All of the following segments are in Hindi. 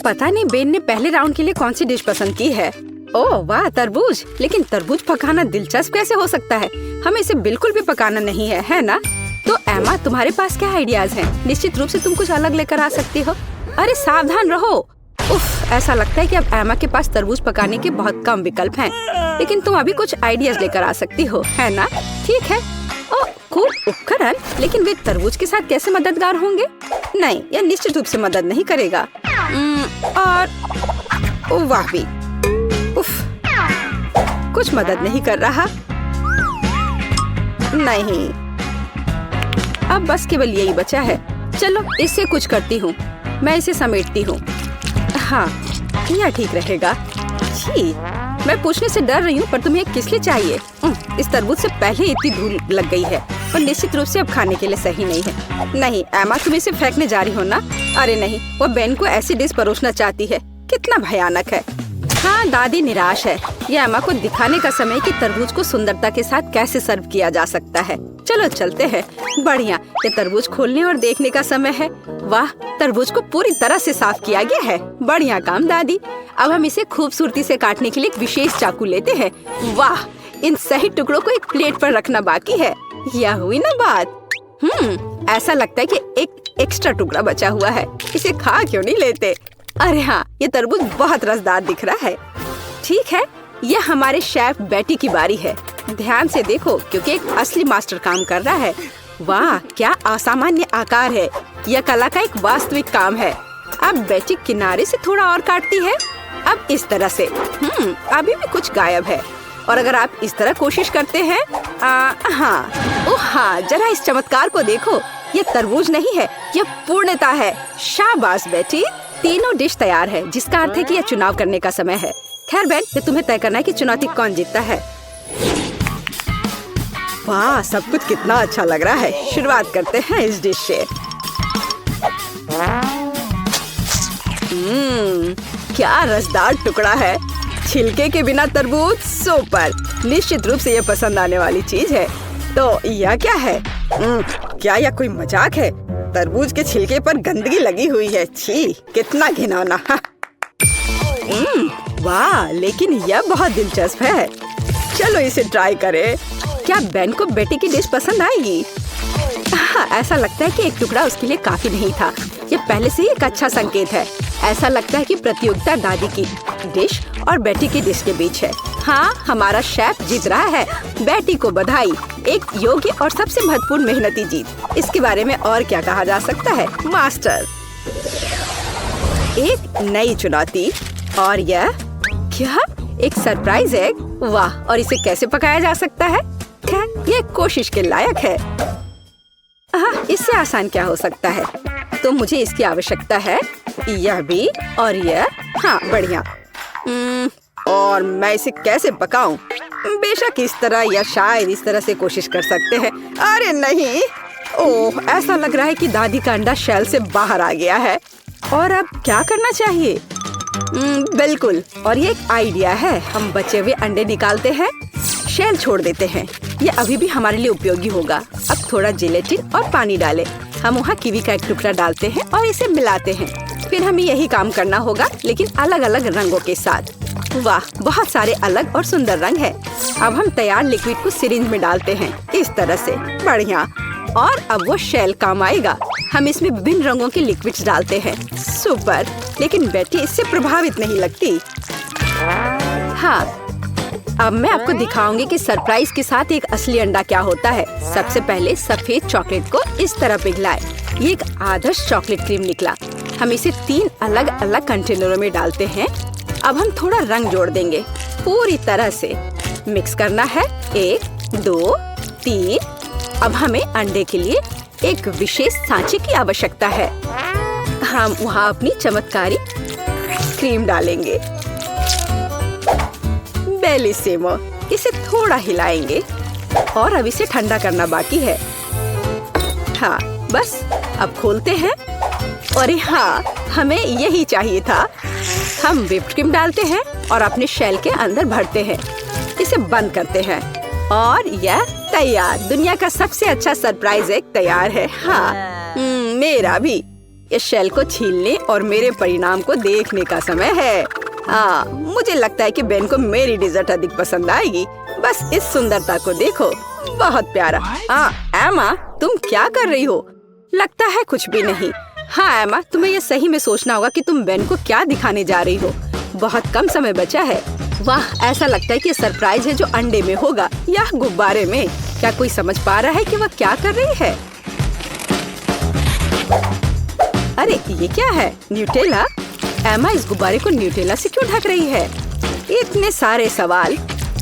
पता नहीं बेन ने पहले राउंड के लिए कौन सी डिश पसंद की है। ओह वाह, तरबूज। लेकिन तरबूज पकाना दिलचस्प कैसे हो सकता है? हमें इसे बिल्कुल भी पकाना नहीं है ना? तो एमा, तुम्हारे पास क्या आइडियाज हैं? निश्चित रूप से तुम कुछ अलग लेकर आ सकती हो। अरे सावधान रहो। उफ, ऐसा लगता है कि अब एमा के पास तरबूज पकाने के बहुत कम विकल्प हैं। लेकिन तुम अभी कुछ आइडियाज लेकर आ सकती हो, है ना? ठीक है। ओह, खूब उपकरण, लेकिन वे तरबूज के साथ कैसे मददगार होंगे? नहीं, यह निश्चित रूप से मदद नहीं करेगा। और वाह भी, उफ, कुछ मदद नहीं कर रहा। नहीं, अब बस केवल यही बचा है। चलो इससे कुछ करती हूँ। मैं इसे समेटती हूँ। हाँ, यह ठीक रहेगा। छी, मैं पूछने से डर रही हूँ, पर तुम्हें किस लिए चाहिए? इस तरबूज से पहले इतनी धूल लग गई है और निश्चित रूप से अब खाने के लिए सही नहीं है। नहीं एमा, तुम इसे फेंकने जा रही हो ना? अरे नहीं, वो बेन को ऐसी डिश परोसना चाहती है। कितना भयानक है। हाँ, दादी निराश है। यह एमा को दिखाने का समय कि तरबूज को सुंदरता के साथ कैसे सर्व किया जा सकता है। चलो चलते हैं। बढ़िया, ये तरबूज खोलने और देखने का समय है। वाह, तरबूज को पूरी तरह से साफ किया गया है। बढ़िया काम दादी। अब हम इसे खूबसूरती से काटने के लिए एक विशेष चाकू लेते हैं। वाह, इन सही टुकड़ों को एक प्लेट पर रखना बाकी है। यह हुई ना बात। ऐसा लगता है कि एक एक्स्ट्रा टुकड़ा बचा हुआ है। इसे खा क्यों नहीं लेते? अरे हाँ, ये तरबूज बहुत रसदार दिख रहा है। ठीक है, यह हमारे शेफ बेटी की बारी है। ध्यान से देखो, क्योंकि एक असली मास्टर काम कर रहा है। वाह, क्या असामान्य आकार है। यह कला का एक वास्तविक काम है। अब बेटी किनारे से थोड़ा और काटती है। अब इस तरह से। अभी भी कुछ गायब है। और अगर आप इस तरह कोशिश करते हैं, हाँ, ओह हाँ, जरा इस चमत्कार को देखो। ये तरबूज नहीं है, यह पूर्णता है। शाबाश बेटी, तीनों डिश तैयार है, जिसका अर्थ है कि यह चुनाव करने का समय है। खैर बेन, ये तुम्हें तय करना है कि चुनौती कौन जीतता है। वाह, सब कुछ कितना अच्छा लग रहा है। शुरुआत करते हैं इस डिश से। क्या रसदार टुकड़ा है। छिलके के बिना तरबूज सुपर। निश्चित रूप से यह पसंद आने वाली चीज है। तो यह क्या है? क्या यह कोई मजाक है? तरबूज के छिलके पर गंदगी लगी हुई है। छी, कितना घिनौना। वाह, लेकिन यह बहुत दिलचस्प है। चलो इसे ट्राई करें। क्या बेन को बेटी की डिश पसंद आएगी? हाँ, ऐसा लगता है कि एक टुकड़ा उसके लिए काफी नहीं था। ये पहले से ही एक अच्छा संकेत है। ऐसा लगता है कि प्रतियोगिता दादी की डिश और बेटी की डिश के बीच है। हाँ, हमारा शेफ जीत रहा है। बेटी को बधाई। एक योग्य और सबसे महत्वपूर्ण मेहनती जीत। इसके बारे में और क्या कहा जा सकता है? मास्टर। एक नई चुनौती। और यह क्या? एक सरप्राइज एग। वाह, और इसे कैसे पकाया जा सकता है? खैर, ये कोशिश के लायक है। हाँ, इससे आसान क्या हो सकता है? तो मुझे इसकी आवश्यकता है। यह भी और यह। हाँ, बढ़िया। और मैं इसे कैसे पकाऊं? बेशक इस तरह या शायद इस तरह से कोशिश कर सकते हैं। अरे नहीं, ओह, ऐसा लग रहा है कि दादी का अंडा शेल से बाहर आ गया है। और अब क्या करना चाहिए? बिल्कुल, और ये एक आइडिया है। हम बचे हुए अंडे निकालते हैं, शेल छोड़ देते हैं। ये अभी भी हमारे लिए उपयोगी होगा। अब थोड़ा जेलेटिन और पानी डालें। हम वहाँ कीवी का एक टुकड़ा डालते हैं और इसे मिलाते हैं। फिर हमें यही काम करना होगा, लेकिन अलग अलग रंगों के साथ। वाह, बहुत सारे अलग और सुंदर रंग है। अब हम तैयार लिक्विड को सिरिंज में डालते हैं, इस तरह से। बढ़िया। और अब वो शेल काम आएगा। हम इसमें विभिन्न रंगों के लिक्विड्स डालते हैं। सुपर। लेकिन बेटी इससे प्रभावित नहीं लगती। हाँ, अब मैं आपको दिखाऊंगी कि सरप्राइज के साथ एक असली अंडा क्या होता है। सबसे पहले सफेद चॉकलेट को इस तरह पिघलाएं। ये एक आदर्श चॉकलेट क्रीम निकला। हम इसे 3 अलग अलग कंटेनरों में डालते हैं। अब हम थोड़ा रंग जोड़ देंगे। पूरी तरह से मिक्स करना है। 1, 2, 3। अब हमें अंडे के लिए एक विशेष सांचे की आवश्यकता है। हम वहाँ अपनी चमत्कारी क्रीम डालेंगे। बेलिसिमो। इसे थोड़ा हिलाएंगे और अब इसे ठंडा करना बाकी है। हाँ, बस अब खोलते हैं। और हाँ, हमें यही चाहिए था। हम व्हिप्ड क्रीम डालते हैं और अपने शेल के अंदर भरते हैं। इसे बंद करते हैं और यह तैयार। दुनिया का सबसे अच्छा सरप्राइज एग तैयार है। हाँ, मेरा भी। ये शेल को छीलने और मेरे परिणाम को देखने का समय है। मुझे लगता है कि बेन को मेरी डिजर्ट अधिक पसंद आएगी। बस इस सुंदरता को देखो, बहुत प्यारा। एमा, तुम क्या कर रही हो? लगता है कुछ भी नहीं। हाँ एमा, तुम्हें ये सही में सोचना होगा कि तुम बेन को क्या दिखाने जा रही हो। बहुत कम समय बचा है। वाह, ऐसा लगता है कि सरप्राइज है जो अंडे में होगा या गुब्बारे में। क्या कोई समझ पा रहा है कि वह क्या कर रही है? अरे ये क्या है? न्यूटेला? एमा इस गुब्बारे को न्यूटेला से क्यों ढक रही है? इतने सारे सवाल।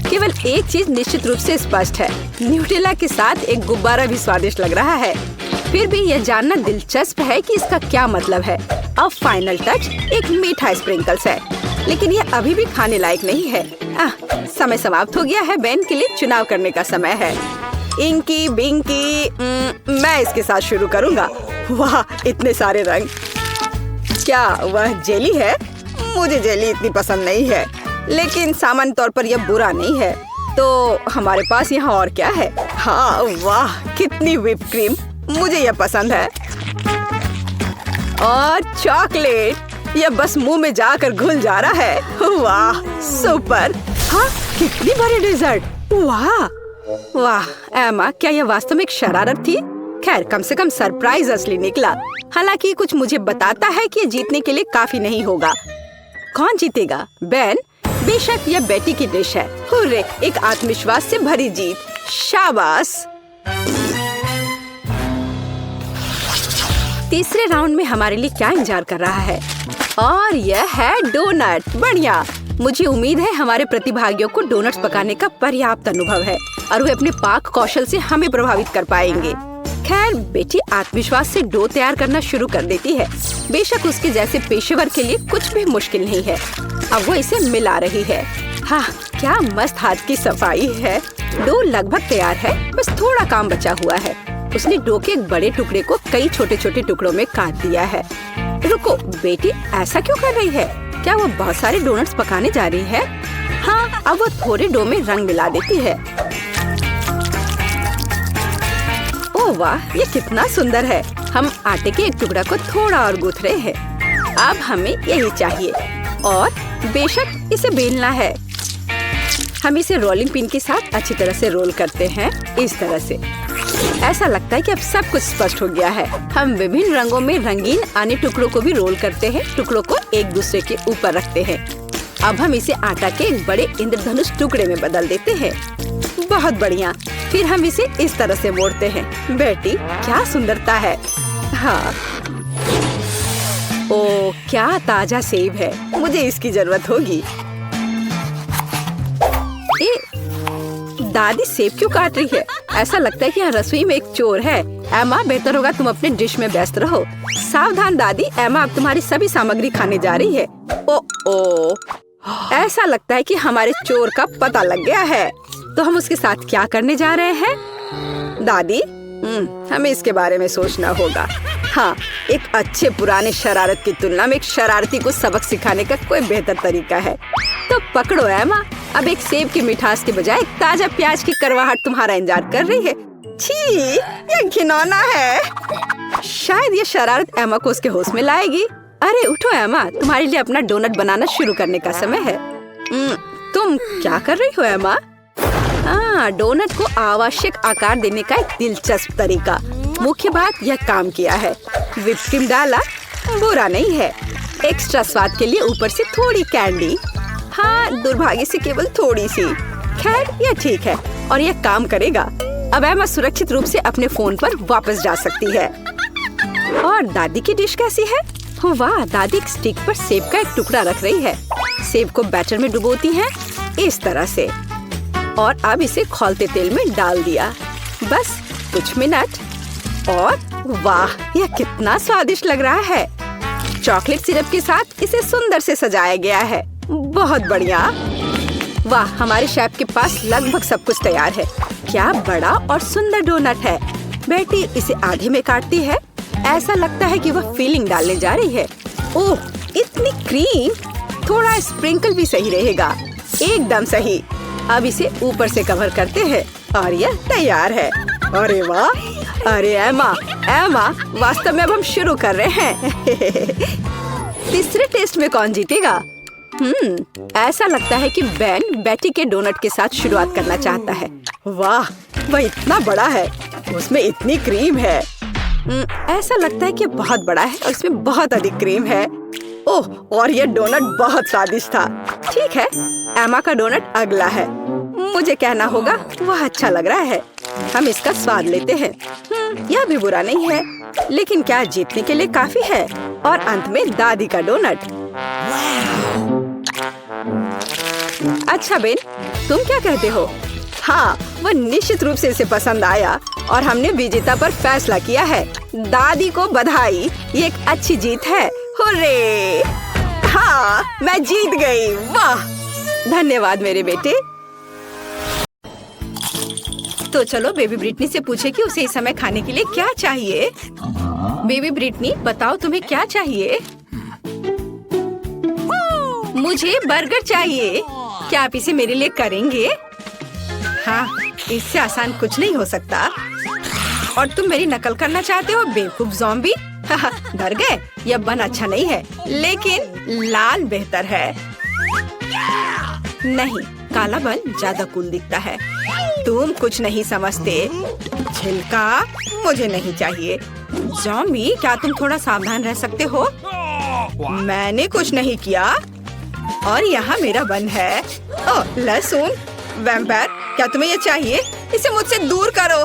केवल एक चीज निश्चित रूप से स्पष्ट है, न्यूटेला के साथ एक गुब्बारा भी स्वादिष्ट लग रहा है। फिर भी यह जानना दिलचस्प है कि इसका क्या मतलब है। अब फाइनल टच एक मीठा स्प्रिंकल्स है, लेकिन यह अभी भी खाने लायक नहीं है। समय समाप्त हो गया है। बेन के लिए चुनाव करने का समय है। इंकी बिंकी, मैं इसके साथ शुरू करूँगा। वाह, इतने सारे रंग। क्या वह जेली है? मुझे जेली इतनी पसंद नहीं है, लेकिन सामान्य तौर पर यह बुरा नहीं है। तो हमारे पास यहाँ और क्या है? हाँ, वाह कितनी व्हिप क्रीम, मुझे यह पसंद है। और चॉकलेट, यह बस मुंह में जाकर घुल जा रहा है। वाह सुपर। हाँ, कितनी बड़ी डिजर्ट। वाह वाह एमा, क्या यह वास्तव में एक शरारत थी? खैर, कम से कम सरप्राइज असली निकला। हालांकि कुछ मुझे बताता है कि जीतने के लिए काफी नहीं होगा। कौन जीतेगा? बेन? बेशक यह बेटी की डिश है। हुर्रे, एक आत्मविश्वास से भरी जीत। शाबाश। तीसरे राउंड में हमारे लिए क्या इंतजार कर रहा है? और यह है डोनट। बढ़िया। मुझे उम्मीद है हमारे प्रतिभागियों को डोनट्स पकाने का पर्याप्त अनुभव है और वे अपने पाक कौशल से हमें प्रभावित कर पाएंगे। खैर, बेटी आत्मविश्वास से डो तैयार करना शुरू कर देती है। बेशक उसके जैसे पेशेवर के लिए कुछ भी मुश्किल नहीं है। अब वो इसे मिला रही है। हाँ, क्या मस्त हाथ की सफाई है। डो लगभग तैयार है, बस थोड़ा काम बचा हुआ है। उसने डो के एक बड़े टुकड़े को कई छोटे छोटे टुकड़ों में काट दिया है। रुको, बेटी ऐसा क्यों कर रही है? क्या वो बहुत सारे डोनट्स पकाने जा रही है? हाँ, अब वो थोड़े डो में रंग मिला देती है। ओह वाह, ये कितना सुंदर है। हम आटे के एक टुकड़ा को थोड़ा और गूंथ रहे हैं। अब हमें यही चाहिए और बेशक इसे बेलना है। हम इसे रोलिंग पिन के साथ अच्छी तरह से रोल करते हैं, इस तरह से। ऐसा लगता है कि अब सब कुछ स्पष्ट हो गया है। हम विभिन्न रंगों में रंगीन अन्य टुकड़ों को भी रोल करते हैं, टुकड़ों को एक दूसरे के ऊपर रखते हैं। अब हम इसे आटा के एक बड़े इंद्रधनुष टुकड़े में बदल देते हैं। बहुत बढ़िया। फिर हम इसे इस तरह से मोड़ते हैं। बेटी, क्या सुंदरता है। हाँ, ओ क्या ताजा सेब है, मुझे इसकी जरूरत होगी। दादी सेब क्यों काट रही है? ऐसा लगता है कि यहाँ रसोई में एक चोर है। एमा, बेहतर होगा तुम अपने डिश में व्यस्त रहो। सावधान दादी, एमा अब तुम्हारी सभी सामग्री खाने जा रही है। ओ, ऐसा लगता है कि हमारे चोर का पता लग गया है। तो हम उसके साथ क्या करने जा रहे हैं? दादी, हमें इसके बारे में सोचना होगा। हाँ, एक अच्छे पुराने शरारत की तुलना में एक शरारती को सबक सिखाने का कोई बेहतर तरीका है। तो पकड़ो एमा, अब एक सेब की मिठास के बजाय एक ताजा प्याज की करवाहट तुम्हारा इंतजार कर रही है। छी, ये घिनौना है। शायद ये शरारत एमा को उसके होश में लाएगी। अरे उठो एमा, तुम्हारे लिए अपना डोनट बनाना शुरू करने का समय है। तुम क्या कर रही हो एमा? हाँ, डोनट को आवश्यक आकार देने का एक दिलचस्प तरीका। मुख्य बात, यह काम किया है। व्हिप क्रीम डाला, बुरा नहीं है। एक्स्ट्रा स्वाद के लिए ऊपर से थोड़ी कैंडी। हाँ, दुर्भाग्य से केवल थोड़ी सी। खैर, यह ठीक है और यह काम करेगा। अब एमा सुरक्षित रूप से अपने फोन पर वापस जा सकती है। और दादी की डिश कैसी है? वाह, दादी एक स्टिक पर सेब का एक टुकड़ा रख रही है। सेब को बैटर में डुबोती हैं, इस तरह से, और अब इसे खौलते तेल में डाल दिया। बस कुछ मिनट और वाह, यह कितना स्वादिष्ट लग रहा है। चॉकलेट सिरप के साथ इसे सुंदर से सजाया गया है। बहुत बढ़िया। वाह, हमारे शेफ के पास लगभग सब कुछ तैयार है। क्या बड़ा और सुंदर डोनट है। बेटी इसे आधे में काटती है। ऐसा लगता है कि वह फिलिंग डालने जा रही है। ओह, इतनी क्रीम। थोड़ा स्प्रिंकल भी सही रहेगा। एकदम सही। अब इसे ऊपर से कवर करते हैं और यह तैयार है। अरे वाह, अरे एमा, एमा, वास्तव में अब हम शुरू कर रहे हैं। तीसरे टेस्ट में कौन जीतेगा? ऐसा लगता है कि बेन बेटी के डोनट के साथ शुरुआत करना चाहता है। वाह, वह इतना बड़ा है, उसमें इतनी क्रीम है। ऐसा लगता है कि बहुत बड़ा है और इसमें बहुत अधिक क्रीम है। ओह, और ये डोनट बहुत स्वादिष्ट था। ठीक है, एमा का डोनट अगला है। मुझे कहना होगा वह अच्छा लग रहा है। हम इसका स्वाद लेते हैं। यह भी बुरा नहीं है, लेकिन क्या जीतने के लिए काफी है? और अंत में दादी का डोनट। अच्छा बेन, तुम क्या कहते हो? हाँ, वह निश्चित रूप से इसे पसंद आया और हमने विजेता पर फैसला किया है। दादी को बधाई, ये एक अच्छी जीत है। हुर्रे! हाँ, मैं जीत गई। वाह, धन्यवाद मेरे बेटे। तो चलो बेबी ब्रिटनी से पूछे कि उसे इस समय खाने के लिए क्या चाहिए। बेबी ब्रिटनी, बताओ तुम्हें क्या चाहिए? मुझे बर्गर चाहिए। क्या आप इसे मेरे लिए करेंगे? हाँ, इससे आसान कुछ नहीं हो सकता। और तुम मेरी नकल करना चाहते हो, बेवकूफ ज़ॉम्बी? डर गए? यह बन अच्छा नहीं है, लेकिन लाल बेहतर है। नहीं, काला बन ज्यादा कूल दिखता है। तुम कुछ नहीं समझते। छिलका मुझे नहीं चाहिए। ज़ॉम्बी, क्या तुम थोड़ा सावधान रह सकते हो? मैंने कुछ नहीं किया। और यहाँ मेरा बन है। ओह, लहसुन। वैम्पायर, क्या तुम्हें ये चाहिए? इसे मुझसे दूर करो।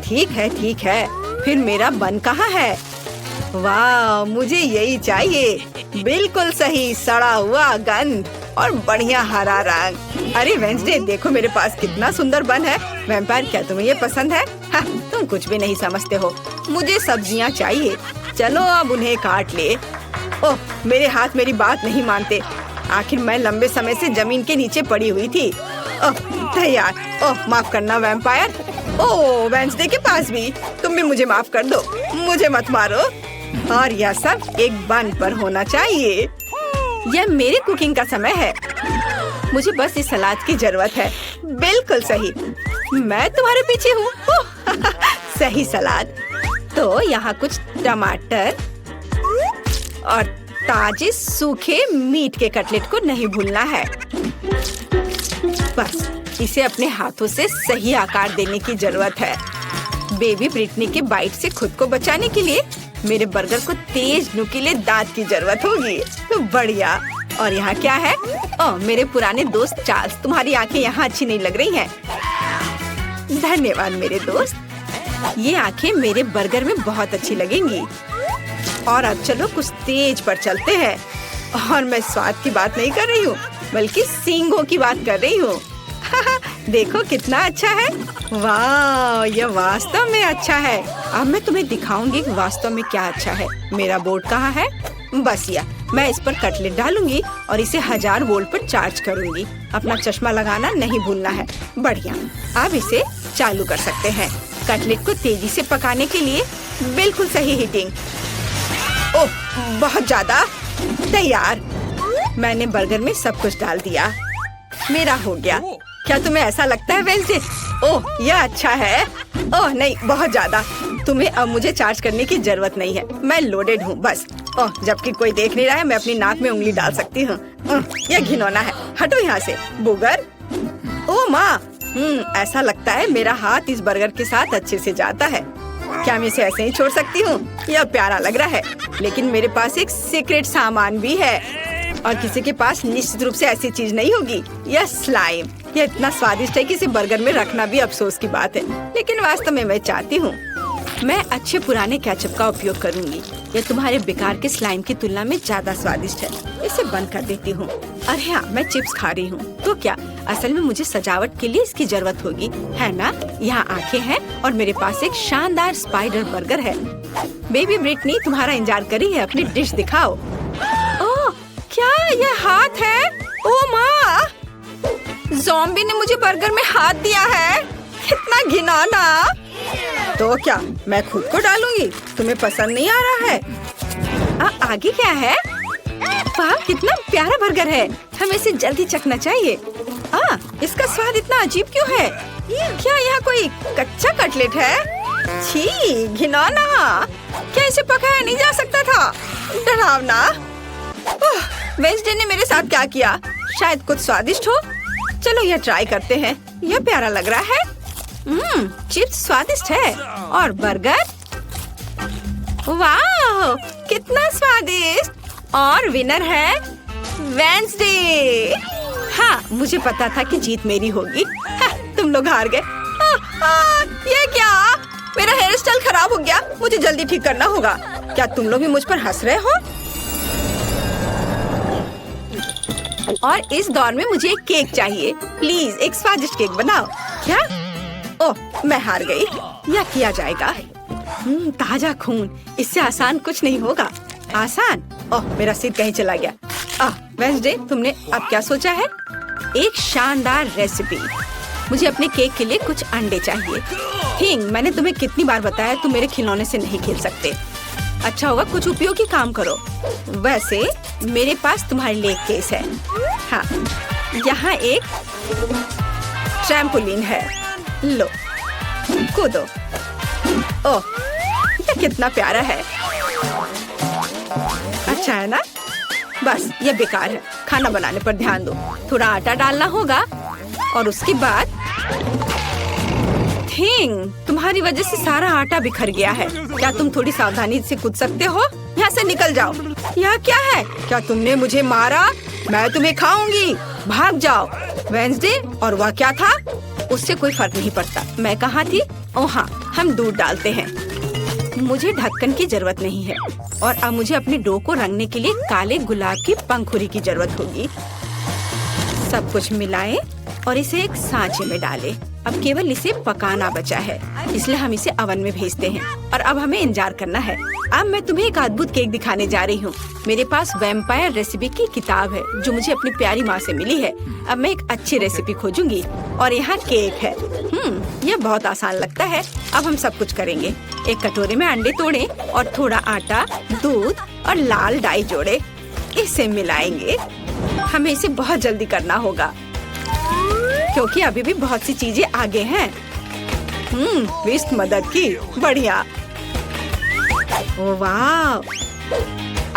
ठीक है, ठीक है। फिर मेरा बन कहाँ है? वाह, मुझे यही चाहिए। बिल्कुल सही, सड़ा हुआ गंध और बढ़िया हरा रंग। अरे वेंसडे, देखो मेरे पास कितना सुंदर बन है। वैम्पायर, क्या तुम्हें ये पसंद है? हाँ, तुम कुछ भी नहीं समझते हो। मुझे सब्जियाँ चाहिए। चलो अब उन्हें काट ले। ओह, मेरे हाथ मेरी बात नहीं मानते। आखिर मैं लंबे समय से जमीन के नीचे पड़ी हुई थी। ओह, तैयार। ओह, माफ करना वैम्पायर। ओह, वेंसडे के पास भी। तुम भी मुझे माफ कर दो, मुझे मत मारो। और यह सब एक बन पर होना चाहिए। यह मेरी कुकिंग का समय है। मुझे बस इस सलाद की जरूरत है। बिल्कुल सही, मैं तुम्हारे पीछे हूँ। सही सलाद। तो यहाँ कुछ टमाटर और ताजे सूखे मीट के कटलेट को नहीं भूलना है। बस इसे अपने हाथों से सही आकार देने की जरूरत है। बेबी ब्रिटनी के बाइट से खुद को बचाने के लिए मेरे बर्गर को तेज नुकीले दांत की जरूरत होगी। तो बढ़िया। और यहाँ क्या है? ओह, मेरे पुराने दोस्त चार्ल्स, तुम्हारी आंखें यहाँ अच्छी नहीं लग रही हैं। धन्यवाद मेरे दोस्त। ये आंखें मेरे बर्गर में बहुत अच्छी लगेंगी। और अब चलो कुछ तेज पर चलते हैं। और मैं स्वाद की बात नहीं कर रही हूँ, बल्कि सींगों की बात कर रही हूँ। देखो कितना अच्छा है। वाह, यह वास्तव में अच्छा है। अब मैं तुम्हें दिखाऊंगी कि वास्तव में क्या अच्छा है। मेरा बोर्ड कहाँ है? बस यह, मैं इस पर कटलेट डालूंगी और इसे 1000 वोल्ट पर चार्ज करूंगी। अपना चश्मा लगाना नहीं भूलना है। बढ़िया, अब इसे चालू कर सकते हैं। कटलेट को तेजी से पकाने के लिए बिल्कुल सही हीटिंग। ओह, बहुत ज्यादा। तैयार। मैंने बर्गर में सब कुछ डाल दिया। मेरा हो गया। क्या तुम्हें ऐसा लगता है वेंसडे? ओह, यह अच्छा है। ओह नहीं, बहुत ज्यादा। तुम्हें अब मुझे चार्ज करने की जरूरत नहीं है। मैं लोडेड हूँ बस। ओह, जबकि कोई देख नहीं रहा है, मैं अपनी नाक में उंगली डाल सकती हूँ। यह घिनौना है। हटो यहाँ से, बुगर। ओह माँ, ऐसा लगता है मेरा हाथ इस बर्गर के साथ अच्छे से जाता है। क्या मैं इसे ऐसे ही छोड़ सकती हूँ? यह प्यारा लग रहा है, लेकिन मेरे पास एक सीक्रेट सामान भी है। और किसी के पास निश्चित रूप से ऐसी चीज नहीं होगी। यह स्लाइम। यह इतना स्वादिष्ट है कि इसे बर्गर में रखना भी अफसोस की बात है, लेकिन वास्तव में मैं चाहती हूँ। मैं अच्छे पुराने केचप का उपयोग करूँगी। यह तुम्हारे बेकार के स्लाइम की तुलना में ज्यादा स्वादिष्ट है। इसे बंद कर देती हूँ। अरे हाँ, मैं चिप्स खा रही हूँ। तो क्या असल में मुझे सजावट के लिए इसकी जरूरत होगी, है ना? यहाँ आंखें हैं और मेरे पास एक शानदार स्पाइडर बर्गर है। बेबी ब्रिटनी तुम्हारा इंतजार कर रही है, अपनी डिश दिखाओ। ओह, क्या यह हाथ है? ओह माँ, ज़ॉम्बी ने मुझे बर्गर में हाथ दिया है। कितना घिनौना। तो क्या मैं खुद को डालूंगी? तुम्हें पसंद नहीं आ रहा है? आगे क्या है? वाह, कितना प्यारा बर्गर है। हमें इसे जल्दी चखना चाहिए। इसका स्वाद इतना अजीब क्यों है? क्या यहाँ कोई कच्चा कटलेट है? छी, घिनौना। क्या इसे पकाया नहीं जा सकता था? डरावना। वेंसडे ने मेरे साथ क्या किया? शायद कुछ स्वादिष्ट हो। चलो यह ट्राई करते हैं। यह प्यारा लग रहा है। चिप्स स्वादिष्ट है। और बर्गर, वाह कितना स्वादिष्ट। और विनर है वेंसडे। हाँ, मुझे पता था कि जीत मेरी होगी। हाँ, तुम लोग हार गए। ये क्या? मेरा हेयर स्टाइल खराब हो गया। मुझे जल्दी ठीक करना होगा। क्या तुम लोग भी मुझ पर हंस रहे हो? और इस दौर में मुझे एक केक चाहिए। प्लीज एक स्वादिष्ट केक बनाओ। क्या? ओह, मैं हार गई। यह किया जाएगा। ताजा खून, इससे आसान कुछ नहीं होगा। आसान? ओह, मेरा सिर कहीं चला गया। वेंसडे, तुमने अब क्या सोचा है? एक शानदार रेसिपी। मुझे अपने केक के लिए कुछ अंडे चाहिए। थिंग, मैंने तुम्हें कितनी बार बताया तुम मेरे खिलौने से नहीं खेल सकते। अच्छा होगा कुछ उपयोगी काम करो। वैसे मेरे पास तुम्हारे लिए एक केस है। हाँ, यहाँ एक ट्रैम्पोलिन है। लो, कूदो। ओह, ये कितना प्यारा है। अच्छा है ना? बस ये बेकार है। खाना बनाने पर ध्यान दो। थोड़ा आटा डालना होगा और उसके बाद थिंग, तुम्हारी वजह से सारा आटा बिखर गया है। क्या तुम थोड़ी सावधानी से कूद सकते हो? यहाँ से निकल जाओ। यह क्या है? क्या तुमने मुझे मारा? मैं तुम्हें खाऊंगी। भाग जाओ। वेंसडे, और वह क्या था? उससे कोई फर्क नहीं पड़ता। मैं कहाँ थी? ओह हाँ, हम दूध डालते हैं। मुझे ढक्कन की जरूरत नहीं है। और अब मुझे अपने डो को रंगने के लिए काले गुलाब की पंखुड़ी की जरूरत होगी। सब कुछ मिलाएं और इसे एक सांचे में डालें। अब केवल इसे पकाना बचा है, इसलिए हम इसे ओवन में भेजते हैं। और अब हमें इंतजार करना है। अब मैं तुम्हें एक अद्भुत केक दिखाने जा रही हूँ। मेरे पास वैम्पायर रेसिपी की किताब है जो मुझे अपनी प्यारी माँ से मिली है। अब मैं एक अच्छी रेसिपी खोजूंगी। और यहाँ केक है। यह बहुत आसान लगता है। अब हम सब कुछ करेंगे। एक कटोरे में अंडे तोड़ें और थोड़ा आटा, दूध और लाल डाई जोड़े। इसे मिलाएंगे। हमें इसे बहुत जल्दी करना होगा क्योंकि अभी भी बहुत सी चीजें आगे हैं। विस्ट मदद की। बढ़िया। ओह वाह।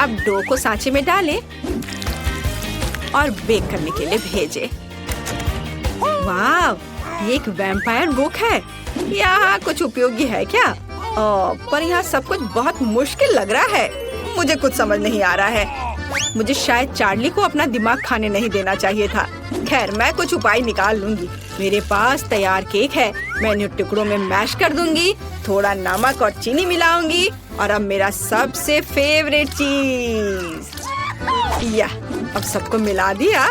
अब डो को सांचे में डालें और बेक करने के लिए भेजें। वाह, ये एक वैम्पायर बुक है। यहाँ कुछ उपयोगी है क्या? पर यहाँ सब कुछ बहुत मुश्किल लग रहा है। मुझे कुछ समझ नहीं आ रहा है। मुझे शायद चार्ली को अपना दिमाग खाने नहीं देना चाहिए था। खैर, मैं कुछ उपाय निकाल लूंगी। मेरे पास तैयार केक है। मैं इन्हें टुकड़ों में मैश कर दूंगी। थोड़ा नमक और चीनी मिलाऊंगी। और अब मेरा सबसे फेवरेट चीज। या, अब सबको मिला दिया।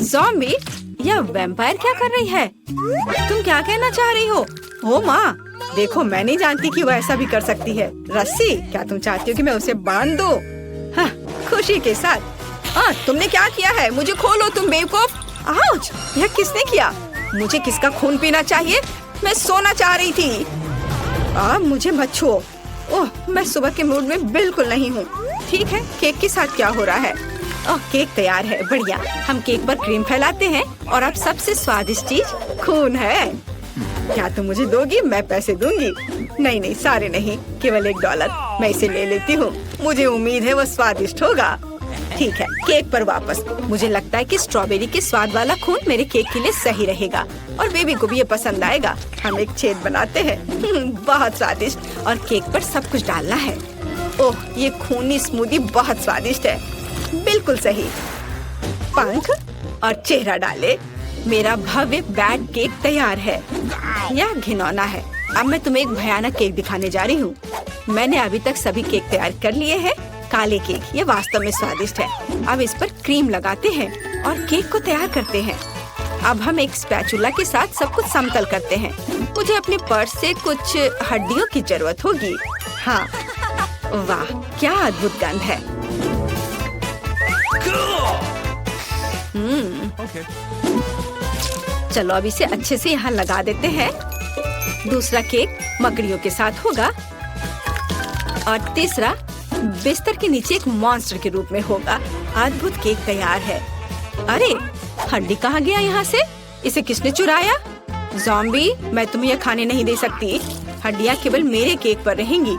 ज़ॉम्बी, यह वैम्पायर क्या कर रही है? तुम क्या कहना चाह रही हो? ओ माँ, देखो, मैं नहीं जानती कि वो ऐसा भी कर सकती है। रस्सी, क्या तुम चाहती हो कि मैं उसे बांध दूं? हाँ, खुशी के साथ। तुमने क्या किया है? मुझे खोलो तुम बेवकूफ। आउच! यह किसने किया? मुझे किसका खून पीना चाहिए? मैं सोना चाह रही थी। मुझे मत छुओ। ओह, मैं सुबह के मूड में बिल्कुल नहीं हूँ। ठीक है, केक के साथ क्या हो रहा है? केक तैयार है। बढ़िया। हम केक पर क्रीम फैलाते हैं और अब सबसे स्वादिष्ट चीज खून है। क्या तुम मुझे दोगी? मैं पैसे दूंगी। नहीं, सारे नहीं, केवल $1। मैं इसे ले लेती हूँ। मुझे उम्मीद है वो स्वादिष्ट होगा। ठीक है, केक पर वापस। मुझे लगता है कि स्ट्रॉबेरी के स्वाद वाला खून मेरे केक के लिए सही रहेगा और बेबी को भी ये पसंद आएगा। हम एक छेद बनाते हैं। बहुत स्वादिष्ट। और केक पर सब कुछ डालना है। ओह, ये खूनी स्मूदी बहुत स्वादिष्ट है। बिल्कुल सही। पंख और चेहरा डाले। मेरा भव्य बैट केक तैयार है। यह घिनौना है। अब मैं तुम्हें एक भयानक केक दिखाने जा रही हूँ। मैंने अभी तक सभी केक तैयार कर लिए हैं। काले केक, ये वास्तव में स्वादिष्ट है। अब इस पर क्रीम लगाते हैं और केक को तैयार करते हैं। अब हम एक स्पैचुला के साथ सब कुछ समतल करते हैं। मुझे अपने पर्स से कुछ हड्डियों की जरूरत होगी। हाँ, वाह, क्या अद्भुत गंध है। चलो अब इसे अच्छे से यहाँ लगा देते हैं। दूसरा केक मकड़ियों के साथ होगा और तीसरा बिस्तर के नीचे एक मॉन्स्टर के रूप में होगा। अद्भुत केक तैयार है। अरे, हड्डी कहाँ गया यहाँ से? इसे किसने चुराया? ज़ॉम्बी, मैं तुम्हें यह खाने नहीं दे सकती। हड्डियाँ केवल मेरे केक पर रहेंगी।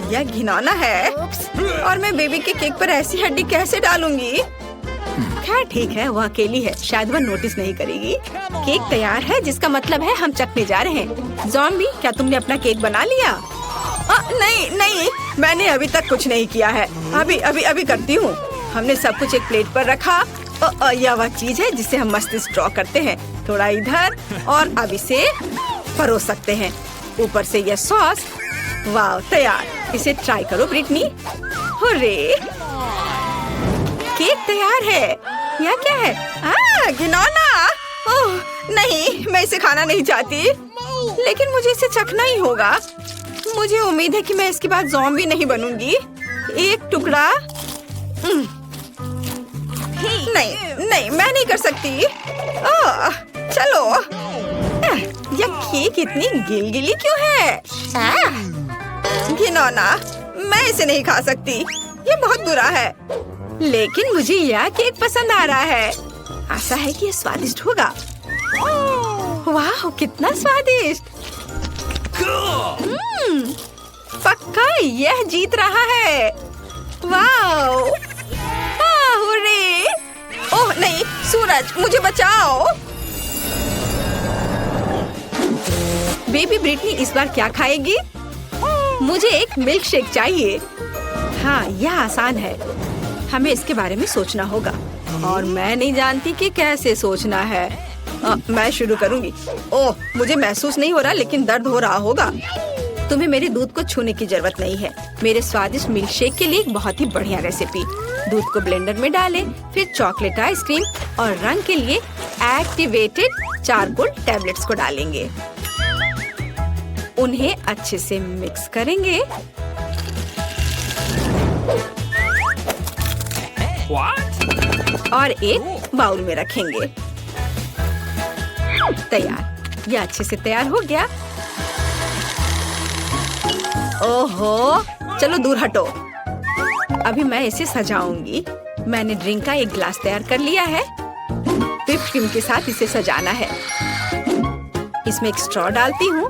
यह घिनौना है और मैं बेबी के केक पर ऐसी हड्डी कैसे डालूंगी? खैर ठीक है, वो अकेली है, शायद वह नोटिस नहीं करेगी। केक तैयार है, जिसका मतलब है हम चखने जा रहे हैं। ज़ॉम्बी, क्या तुमने अपना केक बना लिया? नहीं, मैंने अभी तक कुछ नहीं किया है। अभी करती हूँ। हमने सब कुछ एक प्लेट पर रखा। यह वह चीज है जिसे हम मस्तिष्क ड्रॉ करते हैं। थोड़ा इधर और अब इसे परोस सकते हैं। ऊपर से यह सॉस। वाह, तैयार। इसे ट्राई करो ब्रिटनी। हुर्रे! केक तैयार है। यह क्या है? घिनौना! ओह नहीं, मैं इसे खाना नहीं चाहती, लेकिन मुझे इसे चखना ही होगा। मुझे उम्मीद है कि मैं इसके बाद ज़ॉम्बी नहीं बनूंगी। एक टुकड़ा। नहीं, मैं नहीं कर सकती। चलो। यह केक इतनी गिलगिली क्यों है? घिनौना, मैं इसे नहीं खा सकती। ये बहुत बुरा है। लेकिन मुझे यह केक पसंद आ रहा है। आशा है कि ये स्वादिष्ट होगा। वाह, कितना स्वादिष्ट! पक्का यह जीत रहा है। वाह! हुर्रे! ओह नहीं, सूरज, मुझे बचाओ। बेबी ब्रिटनी इस बार क्या खाएगी? मुझे एक मिल्क शेक चाहिए। हाँ, यह आसान है। हमें इसके बारे में सोचना होगा और मैं नहीं जानती कि कैसे सोचना है। मैं शुरू करूंगी। ओह, मुझे महसूस नहीं हो रहा, लेकिन दर्द हो रहा होगा। तुम्हें मेरे दूध को छूने की जरूरत नहीं है। मेरे स्वादिष्ट मिल्क शेक के लिए एक बहुत ही बढ़िया रेसिपी। दूध को ब्लेंडर में डालें, फिर चॉकलेट आइसक्रीम और रंग के लिए एक्टिवेटेड चारकोल टैबलेट्स को डालेंगे। उन्हें अच्छे से मिक्स करेंगे। और एक बाउल में रखेंगे। तैयार। यह अच्छे से तैयार हो गया। ओहो, चलो दूर हटो। अभी मैं इसे सजाऊंगी। मैंने ड्रिंक का एक ग्लास तैयार कर लिया है। व्हिप क्रीम के साथ इसे सजाना है। इसमें एक स्ट्रॉ डालती हूँ।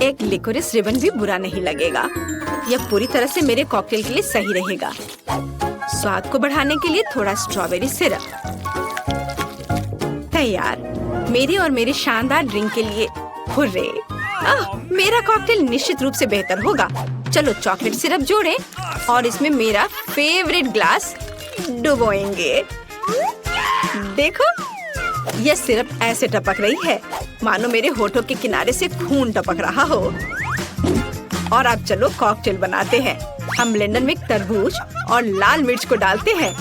एक लिकोरिस रिबन भी बुरा नहीं लगेगा। यह पूरी तरह से मेरे कॉकटेल के लिए सही रहेगा। स्वाद को बढ़ाने के लिए थोड़ा स्ट्रॉबेरी सिरप। तैयार। मेरे और मेरे शानदार ड्रिंक के लिए हुर्रे! मेरा कॉकटेल निश्चित रूप से बेहतर होगा। चलो चॉकलेट सिरप जोड़ें और इसमें मेरा फेवरेट ग्लास डुबोएंगे। देखो, यह सिरप ऐसे टपक रही है मानो मेरे होठों के किनारे से खून टपक रहा हो। और अब चलो कॉकटेल बनाते हैं। हम ब्लेंडर में तरबूज और लाल मिर्च को डालते हैं।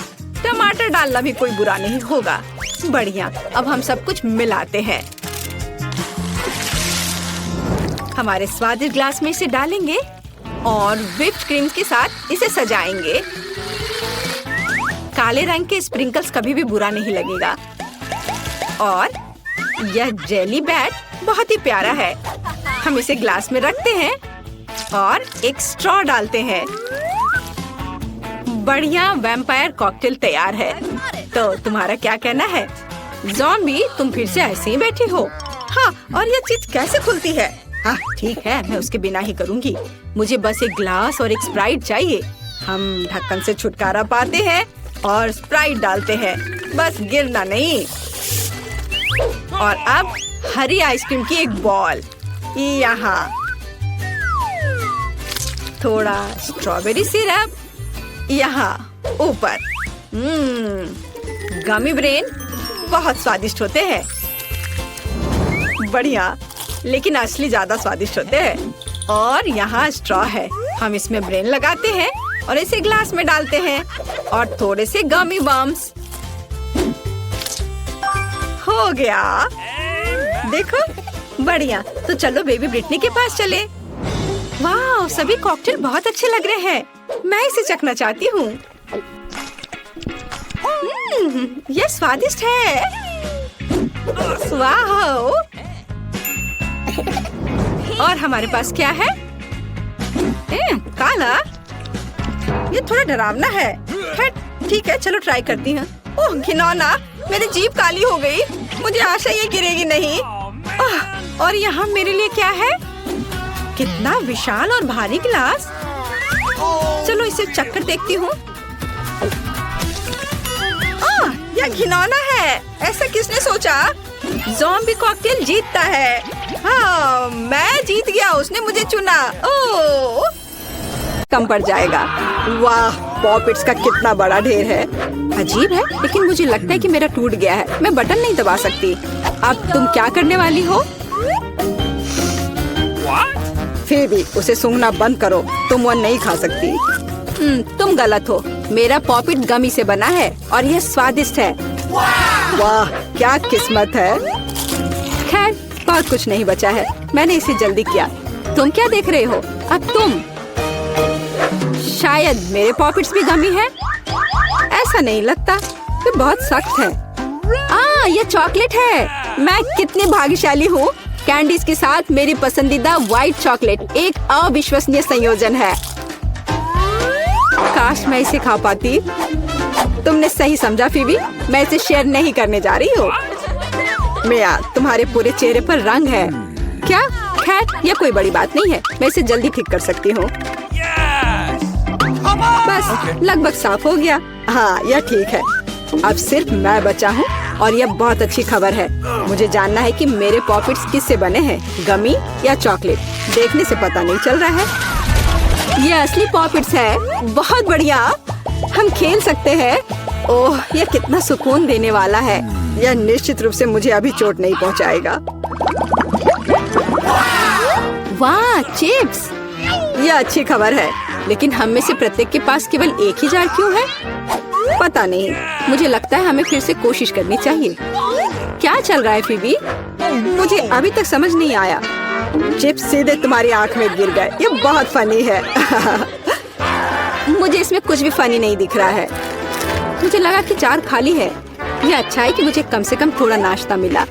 टमाटर डालना भी कोई बुरा नहीं होगा। बढ़िया, अब हम सब कुछ मिलाते हैं। हमारे स्वादिष्ट ग्लास में इसे डालेंगे और व्हिप्ड क्रीम के साथ इसे सजाएंगे। काले रंग के स्प्रिंकल्स कभी भी बुरा नहीं लगेगा। और यह जेली बैट बहुत ही प्यारा है। हम इसे ग्लास में रखते हैं और एक स्ट्रॉ डालते हैं। बढ़िया वैम्पायर कॉकटेल तैयार है। तो तुम्हारा क्या कहना है? ज़ॉम्बी, तुम फिर से ऐसे ही बैठी हो? हाँ, और यह चीज कैसे खुलती है? हाँ ठीक है, मैं उसके बिना ही करूँगी। मुझे बस एक ग्लास और एक स्प्राइट चाहिए। हम ढक्कन से छुटकारा पाते हैं और स्प्राइट डालते हैं। बस गिरना नहीं। और अब हरी आइसक्रीम की एक बॉल यहाँ। थोड़ा स्ट्रॉबेरी सिरप यहाँ ऊपर। गमी ब्रेन बहुत स्वादिष्ट होते हैं। बढ़िया, लेकिन असली ज्यादा स्वादिष्ट होते हैं। और यहाँ स्ट्रॉ है। हम इसमें ब्रेन लगाते हैं और इसे ग्लास में डालते हैं और थोड़े से गमी बम्स। हो गया। देखो, बढ़िया। तो चलो बेबी ब्रिटनी के पास चले। वाह, सभी कॉकटेल बहुत अच्छे लग रहे हैं। मैं इसे चखना चाहती हूँ। यह स्वादिष्ट है। वाह! और हमारे पास क्या है? काला। ये थोड़ा डरावना है। ठीक है, चलो ट्राई करती हूँ। ओह घिनौना, मेरी जीभ काली हो गई। मुझे आशा ये गिरेगी नहीं। और यहाँ मेरे लिए क्या है? कितना विशाल और भारी गिलास। चलो इसे चक्कर देखती हूँ। यह घिनौना है। ऐसा किसने सोचा? ज़ॉम्बी कॉकटेल जीतता है। हाँ, मैं जीत गया। उसने मुझे चुना। ओह, कम पड़ जाएगा। वाह, पॉपिट्स का कितना बड़ा ढेर है। अजीब है, लेकिन मुझे लगता है कि मेरा टूट गया है। मैं बटन नहीं दबा सकती। अब तुम क्या करने वाली हो? फिर भी उसे सूंघना बंद करो। तुम वो नहीं खा सकती। तुम गलत हो। मेरा पॉपिट गमी से बना है और यह स्वादिष्ट है। वाह, क्या किस्मत है। खैर, बहुत कुछ नहीं बचा है। मैंने इसे जल्दी किया। तुम क्या देख रहे हो? अब तुम। शायद मेरे पॉपिट्स भी गमी है। ऐसा नहीं लगता। ये बहुत सख्त है। ये चॉकलेट है। मैं कितनी भाग्यशाली हूँ। कैंडीज के साथ मेरी पसंदीदा व्हाइट चॉकलेट एक अविश्वसनीय संयोजन है। काश मैं इसे खा पाती। तुमने सही समझा फीबी। मैं इसे शेयर नहीं करने जा रही हूँ। मिया, तुम्हारे पूरे चेहरे पर रंग है। क्या? खैर, यह कोई बड़ी बात नहीं है। मैं इसे जल्दी ठीक कर सकती हूँ। बस लगभग साफ हो गया। हाँ, यह ठीक है। अब सिर्फ मैं बचा हूँ और यह बहुत अच्छी खबर है। मुझे जानना है कि मेरे पॉपिट्स किससे बने हैं, गमी या चॉकलेट। देखने से पता नहीं चल रहा है। ये असली पॉपिट्स है। बहुत बढ़िया, हम खेल सकते हैं। ओह, यह कितना सुकून देने वाला है। यह निश्चित रूप से मुझे अभी चोट नहीं पहुंचाएगा। वाह, चिप्स। यह अच्छी खबर है, लेकिन हम में से प्रत्येक के पास केवल एक ही जार क्यों है? पता नहीं। मुझे लगता है हमें फिर से कोशिश करनी चाहिए। क्या चल रहा है फीबी? मुझे अभी तक समझ नहीं आया। चिप्स सीधे तुम्हारी आंख में गिर गए। ये बहुत फनी है। मुझे इसमें कुछ भी फनी नहीं दिख रहा है। मुझे लगा कि जार खाली है। यह अच्छा है कि मुझे कम से कम थोड़ा नाश्ता मिला।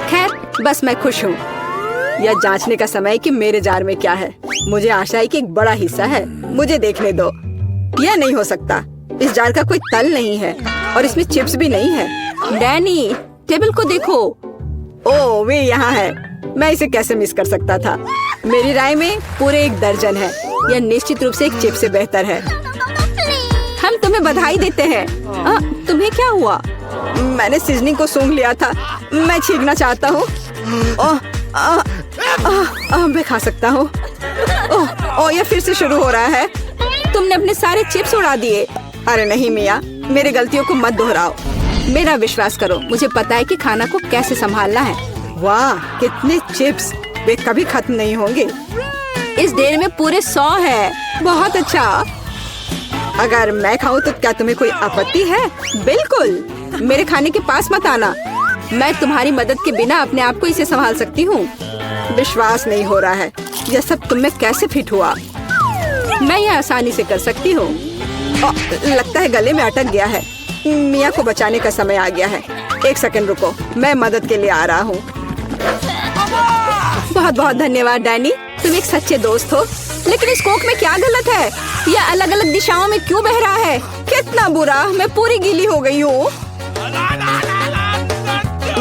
खैर, बस मैं खुश हूँ। यह जांचने का समय है कि मेरे जार में क्या है। मुझे आशा है कि एक बड़ा हिस्सा है। मुझे देखने दो। यह नहीं हो सकता। इस जार का कोई तल नहीं है और इसमें चिप्स भी नहीं है। डैनी, टेबल को देखो। ओह, वे यहाँ है। मैं इसे कैसे मिस कर सकता था? मेरी राय में पूरे 1 दर्जन है। यह निश्चित रूप से एक चिप्स से बेहतर है। हम तुम्हें बधाई देते हैं। तुम्हें क्या हुआ? मैंने सीजनिंग को सूंघ लिया था। मैं छींकना चाहता हूँ। मैं खा सकता हूँ। यह फिर से शुरू हो रहा है। तुमने अपने सारे चिप्स उड़ा दिए। अरे नहीं मिया, मेरी गलतियों को मत दोहराओ। मेरा विश्वास करो, मुझे पता है कि खाना को कैसे संभालना है। वाह, कितने चिप्स। वे कभी खत्म नहीं होंगे। इस ढेर में पूरे 100 है। बहुत अच्छा। अगर मैं खाऊं तो क्या तुम्हें कोई आपत्ति है? बिल्कुल। मेरे खाने के पास मत आना। मैं तुम्हारी मदद के बिना अपने आप को इसे संभाल सकती हूँ। विश्वास नहीं हो रहा है। यह सब तुम में कैसे फिट हुआ? मैं यह आसानी से कर सकती हूँ। लगता है गले में अटक गया है। मिया को बचाने का समय आ गया है। 1 सेकंड रुको, मैं मदद के लिए आ रहा हूँ। बहुत बहुत धन्यवाद डैनी, तुम एक सच्चे दोस्त हो। लेकिन इस कोक में क्या गलत है? यह अलग अलग दिशाओं में क्यों बह रहा है? कितना बुरा, मैं पूरी गीली हो गई हूँ।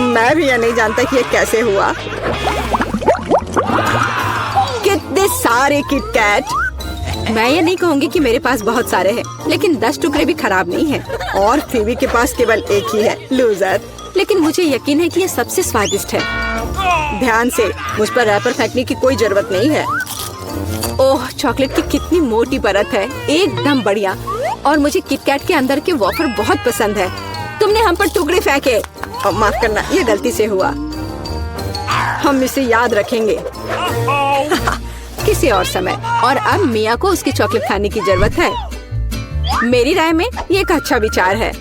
मैं भी यह नहीं जानता कि यह कैसे हुआ। कितने सारे किटकैट। मैं ये नहीं कहूँगी कि मेरे पास बहुत सारे हैं, लेकिन 10 टुकड़े भी खराब नहीं हैं। और फीबी के पास केवल एक ही है, लूजर। लेकिन मुझे यकीन है कि ये सबसे स्वादिष्ट है। ध्यान से, मुझ पर रैपर फेंकने की कोई जरूरत नहीं है। ओह, चॉकलेट की कितनी मोटी परत है। एकदम बढ़िया। और मुझे किटकैट के अंदर के वॉफर बहुत पसंद है। तुमने हम पर टुकड़े फेंके। माफ करना, ये गलती से हुआ। हम इसे याद रखेंगे। किसी और समय। और अब मिया को उसकी चॉकलेट खाने की जरूरत है। मेरी राय में ये एक अच्छा विचार है।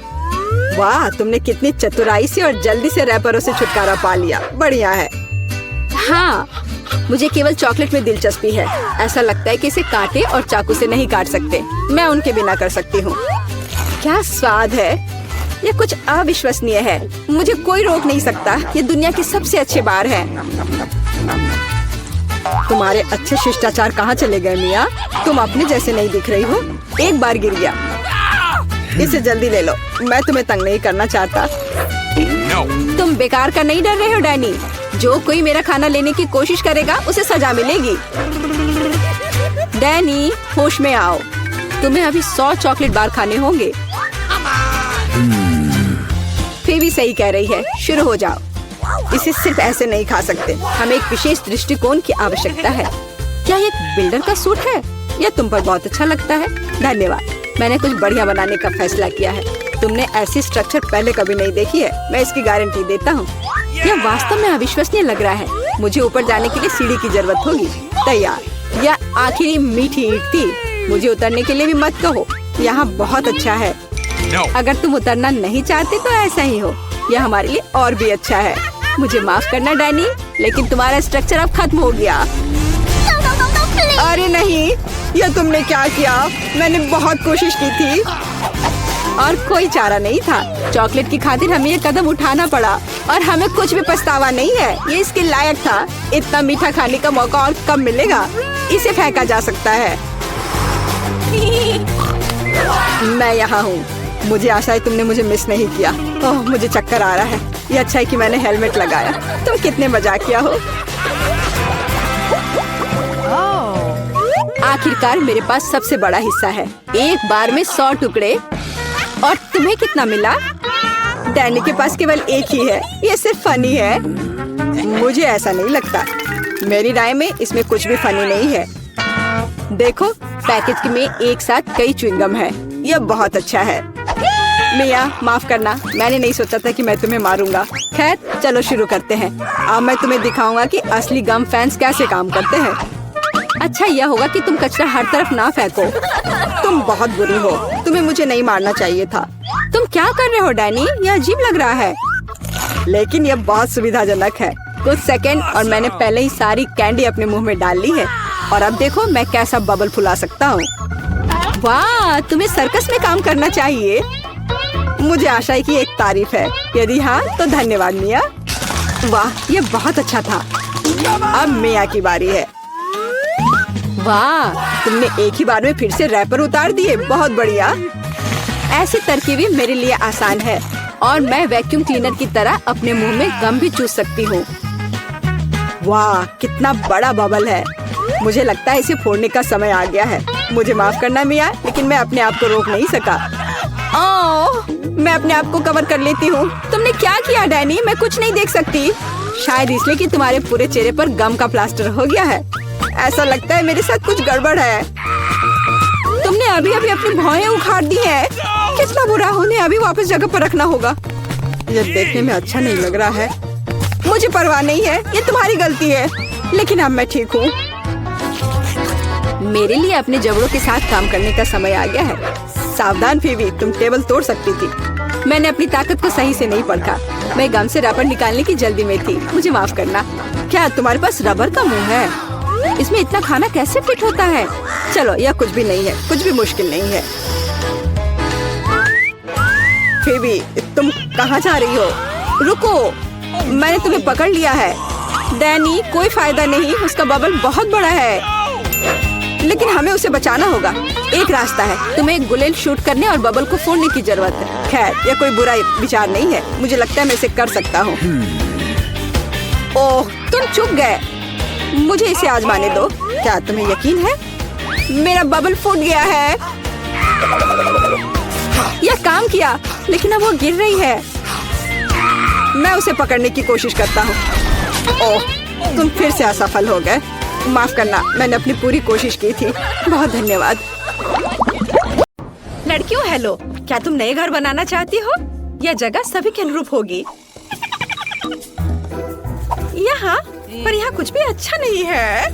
वाह, तुमने कितनी चतुराई से और जल्दी से रैपरों से छुटकारा पा लिया। बढ़िया है। हाँ, मुझे केवल चॉकलेट में दिलचस्पी है। ऐसा लगता है कि इसे कांटे और चाकू से नहीं काट सकते। मैं उनके बिना कर सकती हूँ। क्या स्वाद है। ये कुछ अविश्वसनीय है। मुझे कोई रोक नहीं सकता। ये दुनिया के सबसे अच्छे बार है। तुम्हारे अच्छे शिष्टाचार कहाँ चले गए मिया? तुम अपने जैसे नहीं दिख रही हो। एक बार गिर गया। इसे जल्दी ले लो। मैं तुम्हें तंग नहीं करना चाहता। तुम बेकार का नहीं डर रहे हो डैनी? जो कोई मेरा खाना लेने की कोशिश करेगा उसे सजा मिलेगी। डैनी, होश में आओ। तुम्हें अभी 100 चॉकलेट बार खाने होंगे। फेबी सही कह रही है, शुरू हो जाओ। इसे सिर्फ ऐसे नहीं खा सकते, हमें एक विशेष दृष्टिकोण की आवश्यकता है। क्या ये एक बिल्डर का सूट है? यह तुम पर बहुत अच्छा लगता है। धन्यवाद, मैंने कुछ बढ़िया बनाने का फैसला किया है। तुमने ऐसी स्ट्रक्चर पहले कभी नहीं देखी है, मैं इसकी गारंटी देता हूँ। यह वास्तव में अविश्वसनीय लग रहा है। मुझे ऊपर जाने के लिए सीढ़ी की जरूरत होगी। तैयार। यह आखिरी मीठी ईंट थी। मुझे उतरने के लिए भी मत कहो। यहाँ बहुत अच्छा है। अगर तुम उतरना नहीं चाहते तो ऐसा ही हो। यह हमारे लिए और भी अच्छा है। मुझे माफ करना डैनी, लेकिन तुम्हारा स्ट्रक्चर अब खत्म हो गया। अरे नहीं, यह तुमने क्या किया? मैंने बहुत कोशिश की थी और कोई चारा नहीं था। चॉकलेट की खातिर हमें ये कदम उठाना पड़ा और हमें कुछ भी पछतावा नहीं है। ये इसके लायक था। इतना मीठा खाने का मौका और कब मिलेगा? इसे फेंका जा सकता है। मैं यहाँ हूँ। मुझे आशा है तुमने मुझे मिस नहीं किया। ओह, मुझे चक्कर आ रहा है। ये अच्छा है कि मैंने हेलमेट लगाया। तुम कितने मजाकिया हो। आखिरकार मेरे पास सबसे बड़ा हिस्सा है। एक बार में 100 टुकड़े। और तुम्हें कितना मिला? डैनी के पास केवल एक ही है। ये सिर्फ फनी है। मुझे ऐसा नहीं लगता। मेरी राय में इसमें कुछ भी फनी नहीं है। देखो, पैकेज में एक साथ कई च्युइंगम है। यह बहुत अच्छा है। मिया, माफ करना, मैंने नहीं सोचा था कि मैं तुम्हें मारूंगा। खैर, चलो शुरू करते हैं। अब मैं तुम्हें दिखाऊंगा कि असली गम फैंस कैसे काम करते हैं। अच्छा यह होगा कि तुम कचरा हर तरफ ना फेंको। तुम बहुत बुरी हो। तुम्हें मुझे नहीं मारना चाहिए था। तुम क्या कर रहे हो डैनी? यह अजीब लग रहा है। लेकिन यह बहुत सुविधाजनक है। कुछ सेकंड और मैंने पहले ही सारी कैंडी अपने मुंह में डाल ली है। और अब देखो मैं कैसा बबल फुला सकता हूँ। वाह, तुम्हें सर्कस में काम करना चाहिए। मुझे आशा है कि एक तारीफ है। यदि हाँ तो धन्यवाद मिया। वाह, ये बहुत अच्छा था। अब मिया की बारी है। वाह, तुमने एक ही बार में फिर से रैपर उतार दिए। बहुत बढ़िया। ऐसी तरकीबें मेरे लिए आसान है और मैं वैक्यूम क्लीनर की तरह अपने मुंह में गम भी चूस सकती हूँ। वाह, कितना बड़ा बबल है। मुझे लगता है इसे फोड़ने का समय आ गया है। मुझे माफ करना मिया, लेकिन मैं अपने आप को रोक नहीं सका। ओह, मैं अपने आप को कवर कर लेती हूँ। तुमने क्या किया डैनी? मैं कुछ नहीं देख सकती। शायद इसलिए कि तुम्हारे पूरे चेहरे पर गम का प्लास्टर हो गया है। ऐसा लगता है मेरे साथ कुछ गड़बड़ है। तुमने अभी अभी अपनी भौहें उखाड़ दी है। कितना बुरा। उन्हें अभी वापस जगह पर रखना होगा। यह देखने में अच्छा नहीं लग रहा है। मुझे परवाह नहीं है, ये तुम्हारी गलती है। लेकिन अब मैं ठीक हूँ। मेरे लिए अपने जबड़ों के साथ काम करने का समय आ गया है। सावधान फेबी, तुम टेबल तोड़ सकती थी। मैंने अपनी ताकत को सही से नहीं परखा। मैं गम से रबर निकालने की जल्दी में थी। मुझे माफ करना। क्या तुम्हारे पास रबर का मुंह है? इसमें इतना खाना कैसे फिट होता है? चलो, यह कुछ भी नहीं है। कुछ भी मुश्किल नहीं है। फेबी, तुम कहाँ जा रही हो? रुको, मैंने तुम्हें पकड़ लिया है। डैनी, कोई फायदा नहीं। उसका बबल बहुत बड़ा है, लेकिन हमें उसे बचाना होगा। एक रास्ता है, तुम्हें एक गुलेल शूट करने और बबल को फोड़ने की जरूरत है। खैर, यह कोई बुरा विचार नहीं है। मुझे लगता है मैं इसे कर सकता हूँ। ओह, तुम चुप गए। मुझे इसे आजमाने दो। क्या तुम्हें यकीन है? मेरा बबल फूट गया है। यह काम किया, लेकिन अब वो गिर रही है। मैं उसे पकड़ने की कोशिश करता हूँ। ओह, तुम फिर से असफल हो गए। माफ करना, मैंने अपनी पूरी कोशिश की थी। बहुत धन्यवाद। लड़कियों, हेलो। क्या तुम नए घर बनाना चाहती हो? यह जगह सभी के अनुरूप होगी। यहाँ पर यहाँ कुछ भी अच्छा नहीं है।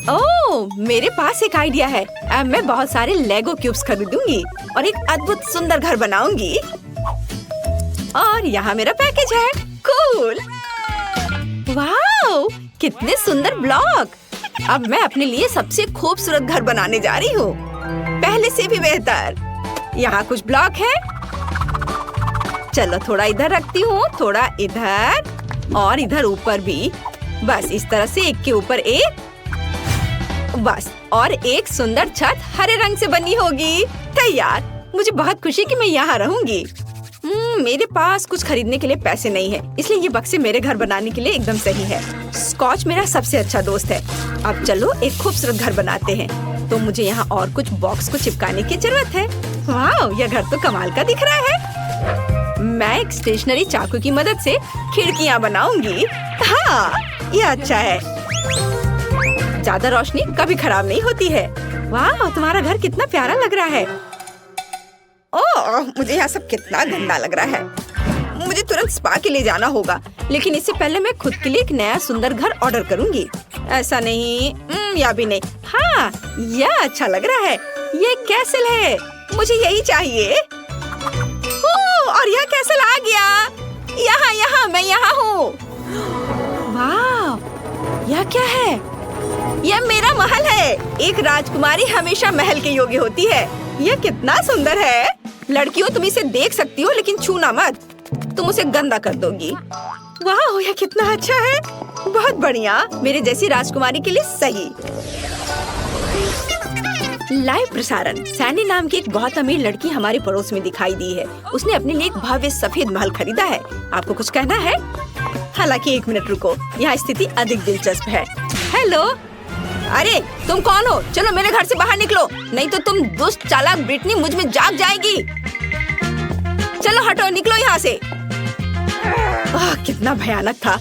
ओह, मेरे पास एक आइडिया है। अब मैं बहुत सारे लेगो क्यूब्स खरीदूंगी और एक अद्भुत सुंदर घर बनाऊंगी। और यहाँ मेरा पैकेज है। कूल। वाओ, कितने सुंदर ब्लॉक। अब मैं अपने लिए सबसे खूबसूरत घर बनाने जा रही हूँ, पहले से भी बेहतर। यहाँ कुछ ब्लॉक है। चलो, थोड़ा इधर रखती हूँ, थोड़ा इधर और इधर ऊपर भी। बस इस तरह से एक के ऊपर एक। बस, और एक सुंदर छत हरे रंग से बनी होगी। तैयार। मुझे बहुत खुशी कि मैं यहाँ रहूंगी। मेरे पास कुछ खरीदने के लिए पैसे नहीं है, इसलिए ये बक्से मेरे घर बनाने के लिए एकदम सही है। स्कॉच मेरा सबसे अच्छा दोस्त है। अब चलो एक खूबसूरत घर बनाते हैं। तो मुझे यहाँ और कुछ बॉक्स को चिपकाने की जरूरत है। वाह, यह घर तो कमाल का दिख रहा है। मैं एक स्टेशनरी चाकू की मदद से खिड़कियाँ बनाऊंगी। हाँ, यह अच्छा है। ज्यादा रोशनी कभी खराब नहीं होती है। वाह, तुम्हारा घर कितना प्यारा लग रहा है। ओह, मुझे यहाँ सब कितना गंदा लग रहा है। मुझे तुरंत स्पा के लिए जाना होगा, लेकिन इससे पहले मैं खुद के लिए एक नया सुंदर घर ऑर्डर करूंगी। ऐसा नहीं, या भी नहीं। हाँ, यह अच्छा लग रहा है। ये कैसल है, मुझे यही चाहिए। ओह, और यह कैसल आ गया। यहाँ मैं यहाँ हूँ। वाह, यह क्या है? यह मेरा महल है। एक राजकुमारी हमेशा महल के योग्य होती है। यह कितना सुंदर है। लड़कियों, तुम इसे देख सकती हो, लेकिन छूना मत, तुम उसे गंदा कर दोगी। वाह, यह कितना अच्छा है। बहुत बढ़िया, मेरे जैसी राजकुमारी के लिए सही। लाइव प्रसारण। सैंडी नाम की एक बहुत अमीर लड़की हमारे पड़ोस में दिखाई दी है। उसने अपने लिए एक भव्य सफेद महल खरीदा है। आपको कुछ कहना है? हालांकि 1 मिनट रुको, यहाँ स्थिति अधिक दिलचस्प है। हेलो, अरे तुम कौन हो? चलो मेरे घर से बाहर निकलो, नहीं तो तुम दुष्ट चालाक ब्रिटनी मुझ में जाग जाएगी। चलो हटो, निकलो यहाँ से। कितना भयानक था।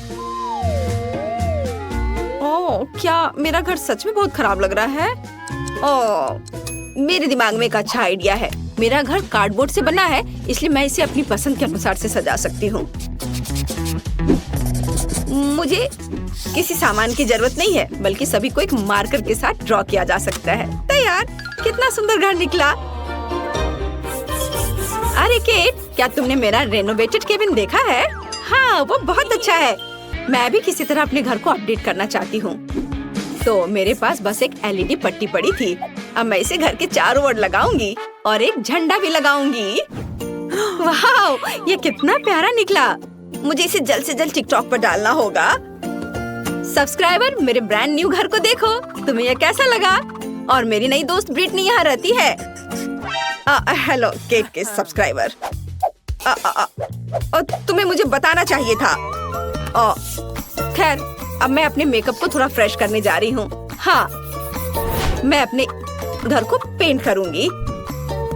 ओह, क्या मेरा घर सच में बहुत खराब लग रहा है। ओह, मेरे दिमाग में एक अच्छा आइडिया है। मेरा घर कार्डबोर्ड से बना है, इसलिए मैं इसे अपनी पसंद के अनुसार से सजा सकती हूँ। मुझे किसी सामान की जरूरत नहीं है, बल्कि सभी को एक मार्कर के साथ ड्रॉ किया जा सकता है। तैयार। कितना सुंदर घर निकला। अरे केट, क्या तुमने मेरा रेनोवेटेड केबिन देखा है? हाँ, वो बहुत अच्छा है। मैं भी किसी तरह अपने घर को अपडेट करना चाहती हूँ। तो मेरे पास बस एक LED पट्टी पड़ी थी। अब मैं इसे घर के चारों ओर लगाऊंगी और एक झंडा भी लगाऊंगी। वाह, ये कितना प्यारा निकला। मुझे इसे जल्द से जल्द टिकटॉक पर डालना होगा। सब्सक्राइबर, मेरे ब्रांड न्यू घर को देखो। तुम्हें यह कैसा लगा? और मेरी नई दोस्त ब्रिटनी यहाँ रहती है। हेलो केट के सब्सक्राइबर। तुम्हें मुझे बताना चाहिए था। खैर, अब मैं अपने मेकअप को थोड़ा फ्रेश करने जा रही हूँ। हाँ, मैं अपने घर को पेंट करूँगी।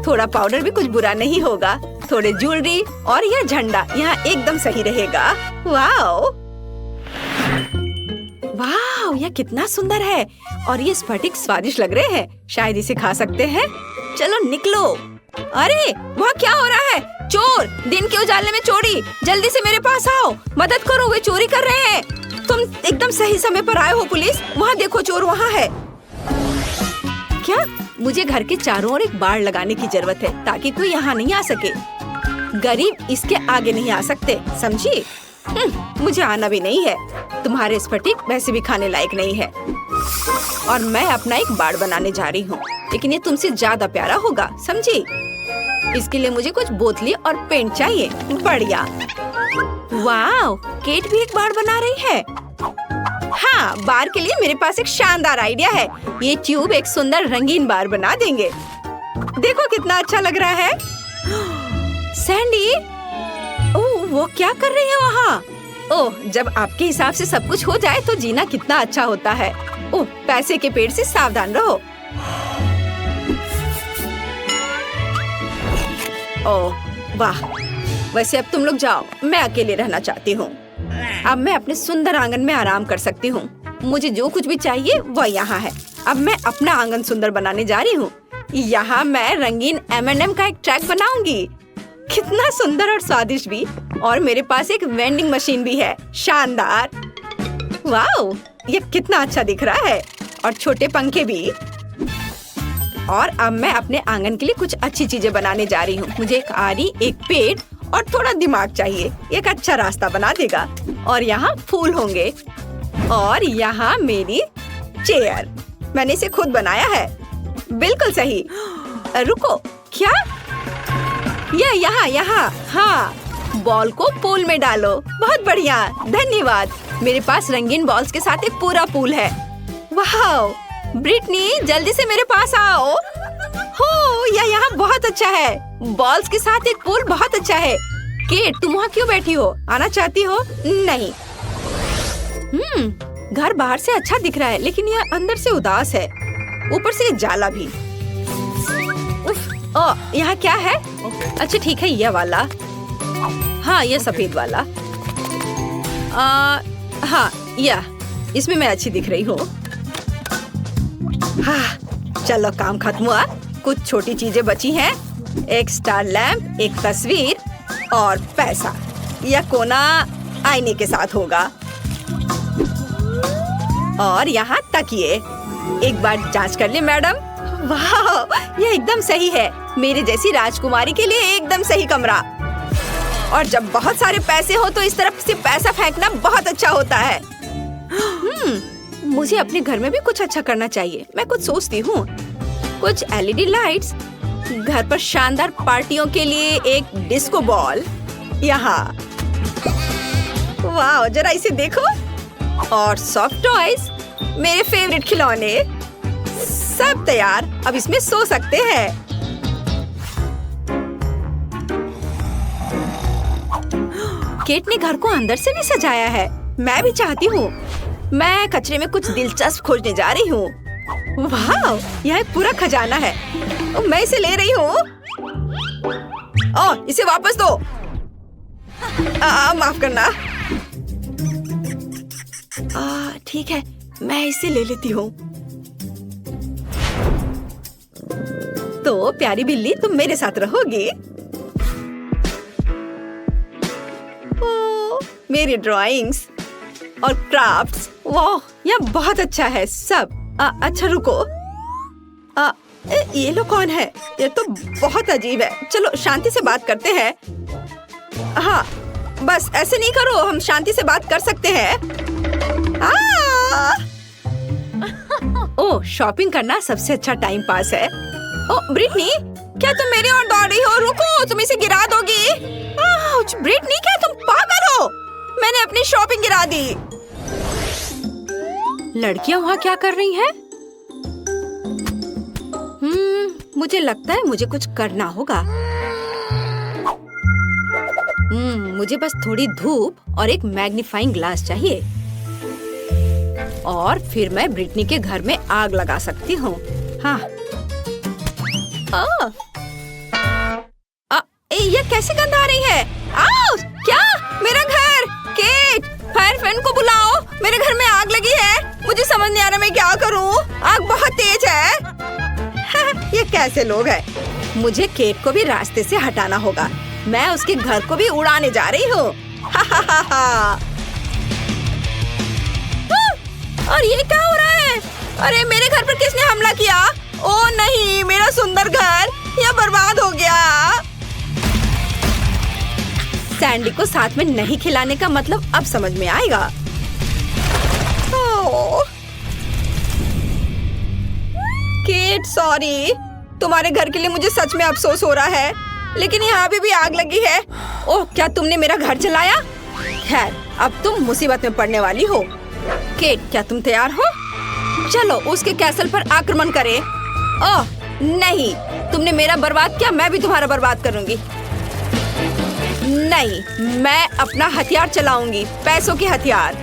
थोड़ा पाउडर भी कुछ बुरा नहीं होगा। थोड़े ज्वेलरी और यह झंडा यहाँ एकदम सही रहेगा। वाओ, वाओ, यह कितना सुंदर है। और ये स्फटिक स्वादिष्ट लग रहे हैं। शायद इसे खा सकते हैं। चलो निकलो। अरे, वहाँ क्या हो रहा है? चोर! दिन के उजाले में चोरी! जल्दी से मेरे पास आओ, मदद करो, वे चोरी कर रहे हैं। तुम एकदम सही समय पर आए हो पुलिस। वहाँ देखो, चोर वहाँ है। क्या? मुझे घर के चारों ओर एक बाड़ लगाने की जरूरत है, ताकि कोई यहाँ नहीं आ सके। गरीब इसके आगे नहीं आ सकते, समझी? मुझे आना भी नहीं है। तुम्हारे स्फटिक वैसे भी खाने लायक नहीं है। और मैं अपना एक बाड़ बनाने जा रही हूँ, लेकिन ये तुमसे ज्यादा प्यारा होगा, समझी? इसके लिए मुझे कुछ बोतलें और पेंट चाहिए। बढ़िया। वाह, केट भी एक बाड़ बना रही है। हाँ, बार के लिए मेरे पास एक शानदार आइडिया है। ये ट्यूब एक सुंदर रंगीन बार बना देंगे। देखो कितना अच्छा लग रहा है। सैंडी, ओह, वो क्या कर रही है वहाँ? ओह, जब आपके हिसाब से सब कुछ हो जाए तो जीना कितना अच्छा होता है। ओह, पैसे के पेड़ से सावधान रहो। ओह वाह, वैसे अब तुम लोग जाओ, मैं अकेले रहना चाहती हूँ। अब मैं अपने सुंदर आंगन में आराम कर सकती हूँ। मुझे जो कुछ भी चाहिए वह यहाँ है। अब मैं अपना आंगन सुंदर बनाने जा रही हूँ। यहाँ मैं रंगीन M&M का एक ट्रैक बनाऊंगी। कितना सुंदर और स्वादिष्ट भी। और मेरे पास एक वेंडिंग मशीन भी है। शानदार। वाओ, ये कितना अच्छा दिख रहा है। और छोटे पंखे भी। और अब मैं अपने आंगन के लिए कुछ अच्छी चीजें बनाने जा रही हूँ। मुझे एक आरी, एक पेड़ और थोड़ा दिमाग चाहिए। एक अच्छा रास्ता बना देगा। और यहाँ फूल होंगे। और यहाँ मेरी चेयर, मैंने इसे खुद बनाया है। बिल्कुल सही। रुको, क्या? ये यहाँ। हाँ, बॉल को पूल में डालो। बहुत बढ़िया, धन्यवाद। मेरे पास रंगीन बॉल्स के साथ एक पूरा पूल है। वाह, ब्रिटनी, जल्दी से मेरे पास आओ। हो, यह यहाँ बहुत अच्छा है। बॉल्स के साथ एक पूल बहुत अच्छा है। केट, तुम वहाँ क्यों बैठी हो? आना चाहती हो? नहीं। घर बाहर से अच्छा दिख रहा है, लेकिन यह अंदर से उदास है। ऊपर से ये जाला भी। उफ, यहाँ क्या है? अच्छा ठीक है, यह वाला। हाँ, यह सफेद वाला। हाँ, यह इसमें मैं अच्छी दिख रही हूँ। हाँ, चलो काम खत्म हुआ। कुछ छोटी चीजें बची हैं। एक स्टार लैंप, एक तस्वीर और पैसा। यह कोना आईने के साथ होगा। और यहाँ तकिए। एक बार जांच कर ले मैडम। वाह, यह एकदम सही है। मेरे जैसी राजकुमारी के लिए एकदम सही कमरा। और जब बहुत सारे पैसे हो तो इस तरफ से पैसा फेंकना बहुत अच्छा होता है। मुझे अपने घर में भी कुछ अच्छा करना चाहिए। मैं कुछ सोचती हूँ। कुछ एलईडी लाइट्स, घर पर शानदार पार्टियों के लिए एक डिस्को बॉल। यहाँ, वाह, जरा इसे देखो। और सॉफ्ट टॉयज, मेरे फेवरेट खिलौने, सब तैयार। अब इसमें सो सकते हैं। केट ने घर को अंदर से भी सजाया है। मैं भी चाहती हूँ। मैं कचरे में कुछ दिलचस्प खोजने जा रही हूँ। वाह, यह एक पूरा खजाना है। मैं इसे ले रही हूँ। इसे वापस दो। माफ करना। ठीक है, मैं इसे ले लेती हूँ। तो प्यारी बिल्ली, तुम मेरे साथ रहोगी। मेरी ड्राइंग्स और क्राफ्ट्स, वाह, यह बहुत अच्छा है सब। अच्छा रुको, ये लोग कौन है? ये तो बहुत अजीब है। चलो शांति से बात करते हैं। हाँ, बस ऐसे नहीं करो, हम शांति से बात कर सकते हैं। ओह, शॉपिंग करना सबसे अच्छा टाइम पास है। ओह ब्रिटनी, क्या तुम मेरी ओर दौड़ रही हो? रुको, तुम इसे गिरा दोगी। ब्रिटनी, क्या तुम पागल हो? मैंने अपनी शॉपिंग गिरा दी। लड़कियां वहाँ क्या कर रही हैं? मुझे लगता है मुझे कुछ करना होगा। मुझे बस थोड़ी धूप और एक मैग्नीफाइंग ग्लास चाहिए। और फिर मैं ब्रिटनी के घर में आग लगा सकती हूँ। हाँ। ये कैसे गंध आ रही है? क्या? मेरा घर! केट, फायर फ्रेंड को बुलाओ। मेरे घर में आग लगी है। मुझे समझ नहीं आ रहा मैं क्या करूँ। आग बहुत तेज है। ये कैसे लोग हैं? मुझे केट को भी रास्ते से हटाना होगा। मैं उसके घर को भी उड़ाने जा रही हूँ। और ये क्या हो रहा है? अरे मेरे घर पर किसने हमला किया? ओह नहीं, मेरा सुंदर घर यह बर्बाद हो गया। सैंडी को साथ में नहीं खिलाने का मतलब अब समझ में आएगा। Kate, sorry. तुम्हारे घर के लिए मुझे सच में अफसोस हो रहा है, लेकिन यहाँ भी आग लगी है। ओह, क्या तुमने मेरा घर जलाया? खैर, अब तुम मुसीबत में पड़ने वाली हो। केट, क्या तुम तैयार हो? चलो उसके कैसल पर आक्रमण करें। ओह नहीं, तुमने मेरा बर्बाद किया, मैं भी तुम्हारा बर्बाद करूंगी। नहीं, मैं अपना हथियार चलाऊंगी, पैसों के हथियार।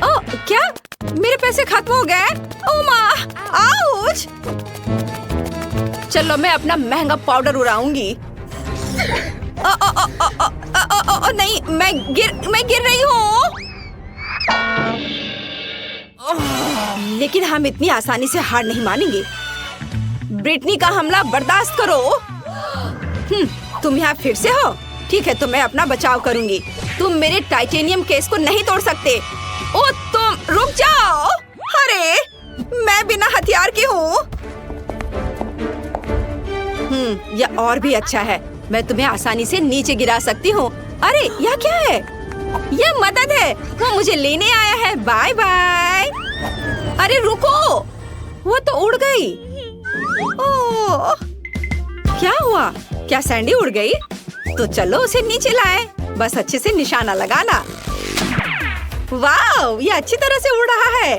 ओह, क्या? मेरे पैसे खत्म हो गए? ओह माँ, आउच! चलो मैं अपना महंगा पाउडर उड़ाऊंगी। नहीं, मैं गिर रही हूँ। लेकिन हम इतनी आसानी से हार नहीं मानेंगे। ब्रिटनी का हमला बर्दाश्त करो। तुम यहाँ फिर से हो? ठीक है, तो मैं अपना बचाव करूंगी। तुम मेरे टाइटेनियम केस को नहीं तोड़ सकते। ओ तुम रुक जाओ। अरे मैं बिना हथियार की हूँ। यह और भी अच्छा है। मैं तुम्हें आसानी से नीचे गिरा सकती हूँ। अरे यह क्या है? यह मदद है। वो मुझे लेने आया है। Bye bye. अरे रुको, वो तो उड़ गई। ओह, क्या हुआ? क्या सैंडी उड़ गई? तो चलो उसे नीचे लाए। बस अच्छे से निशाना लगाना। वाह, ये अच्छी तरह से उड़ रहा है।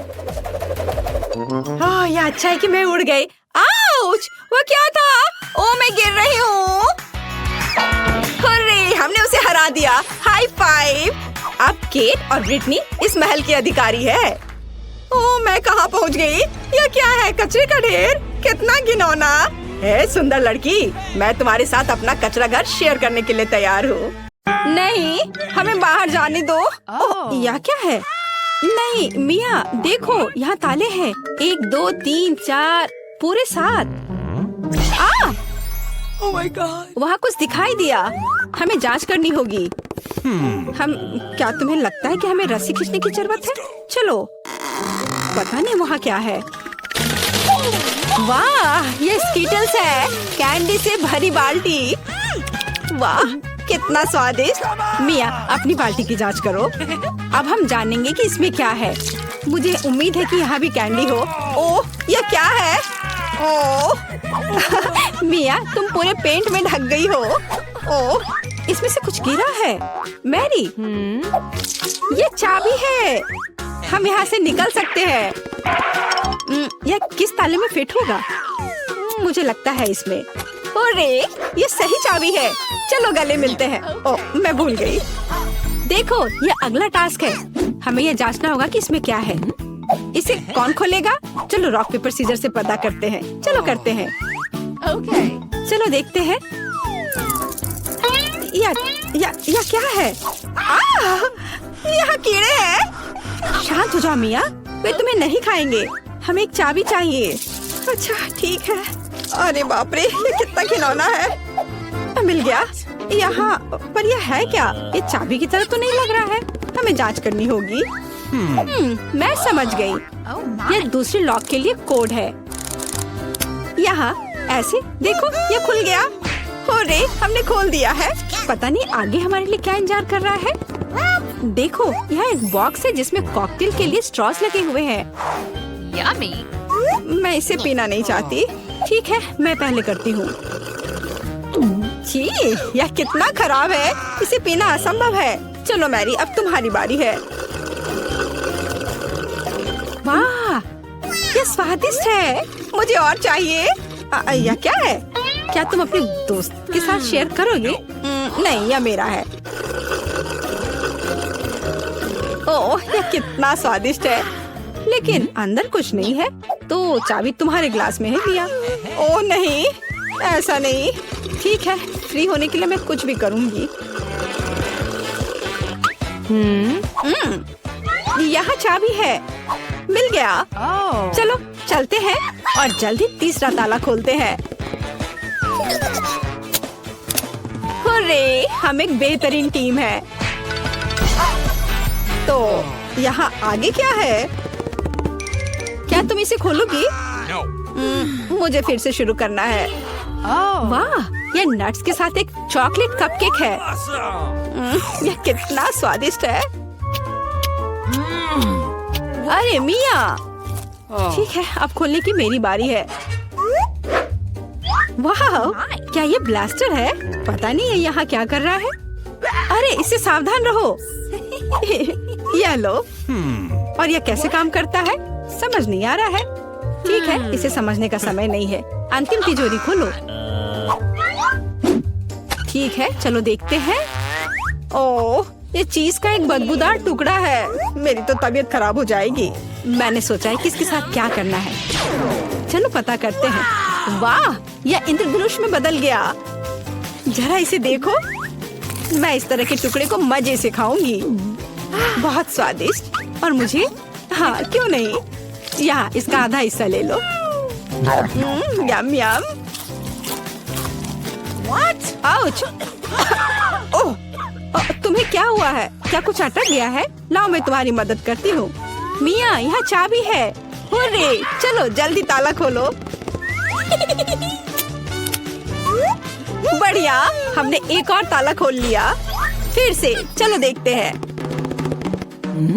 यह अच्छा है कि मैं उड़ गई। आउच! वो क्या था? ओ मैं गिर रही हूँ। दिया। High five. अब केट और ब्रिटनी इस महल की अधिकारी है। ओह, मैं कहाँ पहुँच गई? यह क्या है? कचरे का ढेर। कितना घिनौना है। सुंदर लड़की, मैं तुम्हारे साथ अपना कचरा घर शेयर करने के लिए तैयार हूँ। नहीं, हमें बाहर जाने दो। ओह, यह क्या है? नहीं मिया, देखो यहाँ ताले हैं। 1 2 3 4 पूरे 7। Oh my God! वहाँ कुछ दिखाई दिया। हमें जांच करनी होगी। हम क्या तुम्हें लगता है कि हमें रस्सी खींचने की जरूरत है? चलो, पता नहीं वहाँ क्या है। वाह, ये स्कीटल्स है। कैंडी से भरी बाल्टी। वाह, कितना स्वादिष्ट। मिया, अपनी बाल्टी की जांच करो। अब हम जानेंगे कि इसमें क्या है। मुझे उम्मीद है कि यहाँ भी कैंडी हो। ओह, यह क्या है? ओह मिया, तुम पूरे पेंट में ढक गई हो। ओह, इसमें से कुछ गिरा है। मैरी, ये चाबी है। हम यहाँ से निकल सकते हैं। यह किस ताले में फिट होगा? मुझे लगता है इसमें। अरे, ये सही चाबी है। चलो गले मिलते हैं। ओह, मैं भूल गई। देखो, ये अगला टास्क है। हमें यह जांचना होगा कि इसमें क्या है। इसे कौन खोलेगा? चलो रॉक पेपर सीजर से पता करते हैं। चलो करते हैं। Okay. चलो देखते हैं। या क्या है? यहाँ कीड़े हैं। शांत हो जाओ मिया, वे तुम्हें नहीं खाएंगे। हमें एक चाबी चाहिए। अच्छा ठीक है। अरे बाप रे, ये कितना खिलौना है। मिल गया। यहाँ पर यह है क्या? ये चाबी की तरह तो नहीं लग रहा है। हमें जांच करनी होगी। मैं समझ गई। ये दूसरे लॉक के लिए कोड है। यहाँ ऐसे देखो, ये खुल गया। अरे, हमने खोल दिया है। पता नहीं आगे हमारे लिए क्या इंतजार कर रहा है। देखो, यहाँ एक बॉक्स है जिसमें कॉकटेल के लिए स्ट्रॉस लगे हुए हैं। Yummy! मैं इसे पीना नहीं चाहती। ठीक है, मैं पहले करती हूँ। छी, यह कितना खराब है। इसे पीना असंभव है। चलो मैरी, अब तुम्हारी बारी है। वाह, यह स्वादिष्ट है। मुझे और चाहिए। यह क्या है? क्या तुम अपने दोस्त के साथ शेयर करोगे? नहीं, यह मेरा है। ओह, यह कितना स्वादिष्ट है। लेकिन अंदर कुछ नहीं है। तो चाबी तुम्हारे ग्लास में है मिया। ओह नहीं, ऐसा नहीं। ठीक है, फ्री होने के लिए मैं कुछ भी करूँगी। यहाँ चाबी है। मिल गया। चलो चलते हैं और जल्दी तीसरा ताला खोलते हैं। हुर्रे, हम एक बेहतरीन टीम है। तो यहाँ आगे क्या है? क्या तुम इसे खोलोगी? मुझे फिर से शुरू करना है। वाह, यह नट्स के साथ एक चॉकलेट कपकेक है। यह कितना स्वादिष्ट है। अरे मिया, ठीक है, अब खोलने की मेरी बारी है। वाह, क्या ये ब्लास्टर है? पता नहीं है यहाँ क्या कर रहा है। अरे, इससे सावधान रहो। यह लो। और यह कैसे काम करता है समझ नहीं आ रहा है। ठीक है, इसे समझने का समय नहीं है। अंतिम तिजोरी खोलो। ठीक है, चलो देखते हैं। ओह, ये चीज का एक बदबूदार टुकड़ा है। मेरी तो तबीयत खराब हो जाएगी। मैंने सोचा है कि इसके साथ क्या करना है। चलो पता करते हैं। वाह, यह इंद्रधनुष में बदल गया। जरा इसे देखो। मैं इस तरह के टुकड़े को मजे से खाऊंगी। बहुत स्वादिष्ट। और मुझे, हाँ क्यों नहीं, यहाँ इसका आधा हिस्सा ले लो। यम यम। आउच। ओह, तुम्हें क्या हुआ है? क्या कुछ अटक गया है? लाओ, मैं तुम्हारी मदद करती हूँ। मिया, यहाँ चाबी है। हुर्रे, चलो जल्दी ताला खोलो। बढ़िया, हमने एक और ताला खोल लिया। फिर से, चलो देखते हैं।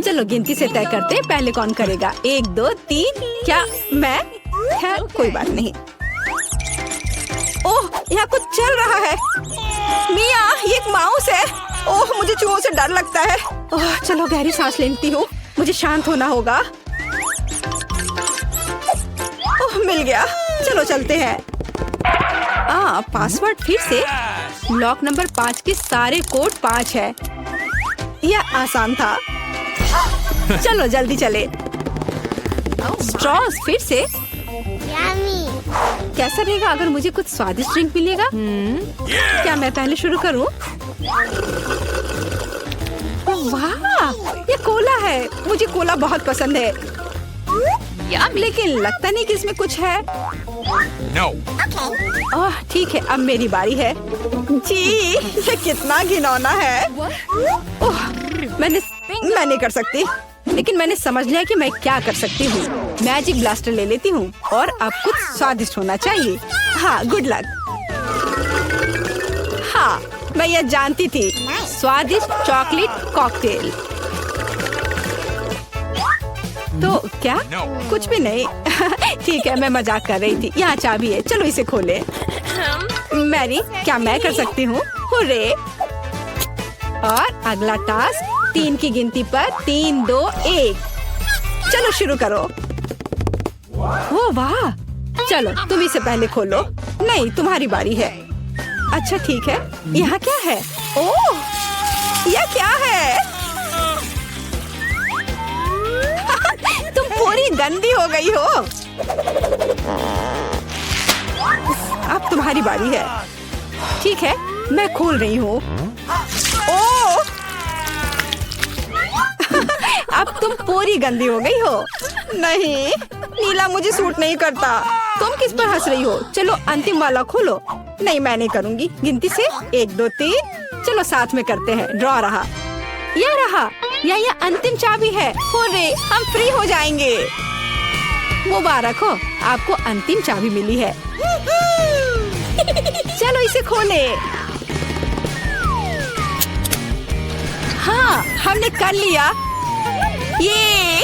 चलो गिनती से तय करते हैं, पहले कौन करेगा। 1 2 3। क्या मैं? खैर कोई बात नहीं। ओह, यहाँ कुछ चल रहा है। मिया, ये एक माउस है। ओह, मुझे चूहों से डर लगता है। ओह, चलो गहरी सांस लेती हूँ। मुझे शांत होना होगा। ओह, मिल गया। चलो चलते हैं। पासवर्ड फिर से। ब्लॉक नंबर 5 के सारे कोड 5 है। यह आसान था। चलो जल्दी चले। स्ट्रॉस फिर से। कैसा रहेगा अगर मुझे कुछ स्वादिष्ट ड्रिंक मिलेगा? क्या मैं पहले शुरू करूं? वाह, ये कोला है। मुझे कोला बहुत पसंद है। लेकिन लगता नहीं कि इसमें कुछ है। ओह ठीक है, अब मेरी बारी है। जी, ये कितना घिनौना है। ओह, मैं नहीं कर सकती। लेकिन मैंने समझ लिया कि मैं क्या कर सकती हूँ। मैजिक ब्लास्टर ले लेती हूँ और अब कुछ स्वादिष्ट होना चाहिए। हाँ, गुड लक। हाँ, मैं यह जानती थी। स्वादिष्ट चॉकलेट कॉकटेल। तो क्या? कुछ भी नहीं। ठीक है, मैं मजाक कर रही थी। यहाँ चाबी है, चलो इसे खोले। मैरी, क्या मैं कर सकती हूँ? हुर्रे! और अगला टास्क 3 की गिनती पर 3, 2, 1। चलो शुरू करो। ओ वाह! चलो तुम इसे पहले खोलो। नहीं, तुम्हारी बारी है। अच्छा ठीक है। यहाँ क्या है? ओह, यह क्या है? तुम पूरी गंदी हो गई हो। अब तुम्हारी बारी है। ठीक है, मैं खोल रही हूँ। ओह! अब तुम पूरी गंदी हो गई हो। नहीं, नीला मुझे सूट नहीं करता। तुम किस पर हंस रही हो? चलो अंतिम वाला खोलो। नहीं, मैं नहीं करूँगी। गिनती से 1, 2, 3। चलो साथ में करते हैं। ड्रॉ रहा। यह रहा। यह अंतिम चाबी है। हुर्रे, हम फ्री हो जाएंगे। मुबारक हो, आपको अंतिम चाबी मिली है। चलो इसे खोले। हाँ, हमने कर लिया। ये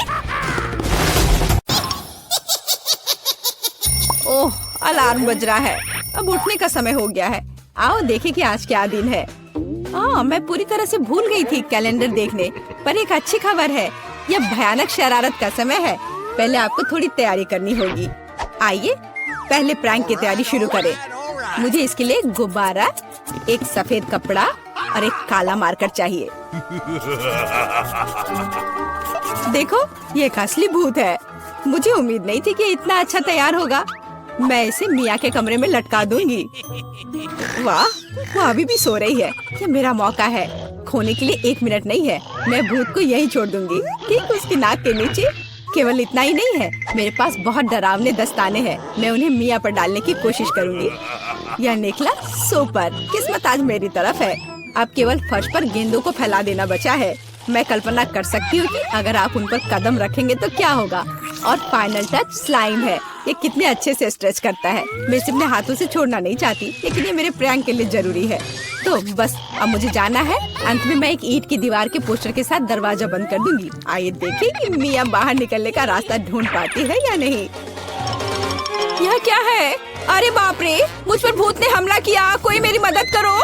ओह, अलार्म बज रहा है। अब उठने का समय हो गया है। आओ देखें कि आज क्या दिन है। मैं पूरी तरह से भूल गई थी कैलेंडर देखने। पर एक अच्छी खबर है। यह भयानक शरारत का समय है। पहले आपको थोड़ी तैयारी करनी होगी। आइए पहले प्रैंक की तैयारी शुरू करें। मुझे इसके लिए गुब्बारा, एक सफेद कपड़ा और एक काला मार्कर चाहिए। देखो, ये एक असली भूत है। मुझे उम्मीद नहीं थी कि इतना अच्छा तैयार होगा। मैं इसे मिया के कमरे में लटका दूंगी। वाह, वो अभी भी सो रही है। ये मेरा मौका है। खोने के लिए 1 मिनट नहीं है। मैं भूत को यहीं छोड़ दूंगी, ठीक उसकी नाक के नीचे। केवल इतना ही नहीं है, मेरे पास बहुत डरावने दस्ताने हैं। मैं उन्हें मिया पर डालने की कोशिश करूंगी। यह निकला सुपर। किस्मत आज मेरी तरफ है। अब केवल फर्श पर गेंदों को फैला देना बचा है। मैं कल्पना कर सकती हूँ कि अगर आप उन पर कदम रखेंगे तो क्या होगा। और फाइनल टच स्लाइम है। ये कितने अच्छे से स्ट्रेच करता है। मैं इसे अपने हाथों से छोड़ना नहीं चाहती, लेकिन ये मेरे प्रैंक के लिए जरूरी है। तो बस अब मुझे जाना है। अंत में मैं एक ईंट की दीवार के पोस्टर के साथ दरवाजा बंद कर दूंगी। आइए देखें कि मिया बाहर निकलने का रास्ता ढूंढ पाती है या नहीं। यह क्या है? अरे बाप रे, मुझ पर भूत ने हमला किया। कोई मेरी मदद करो।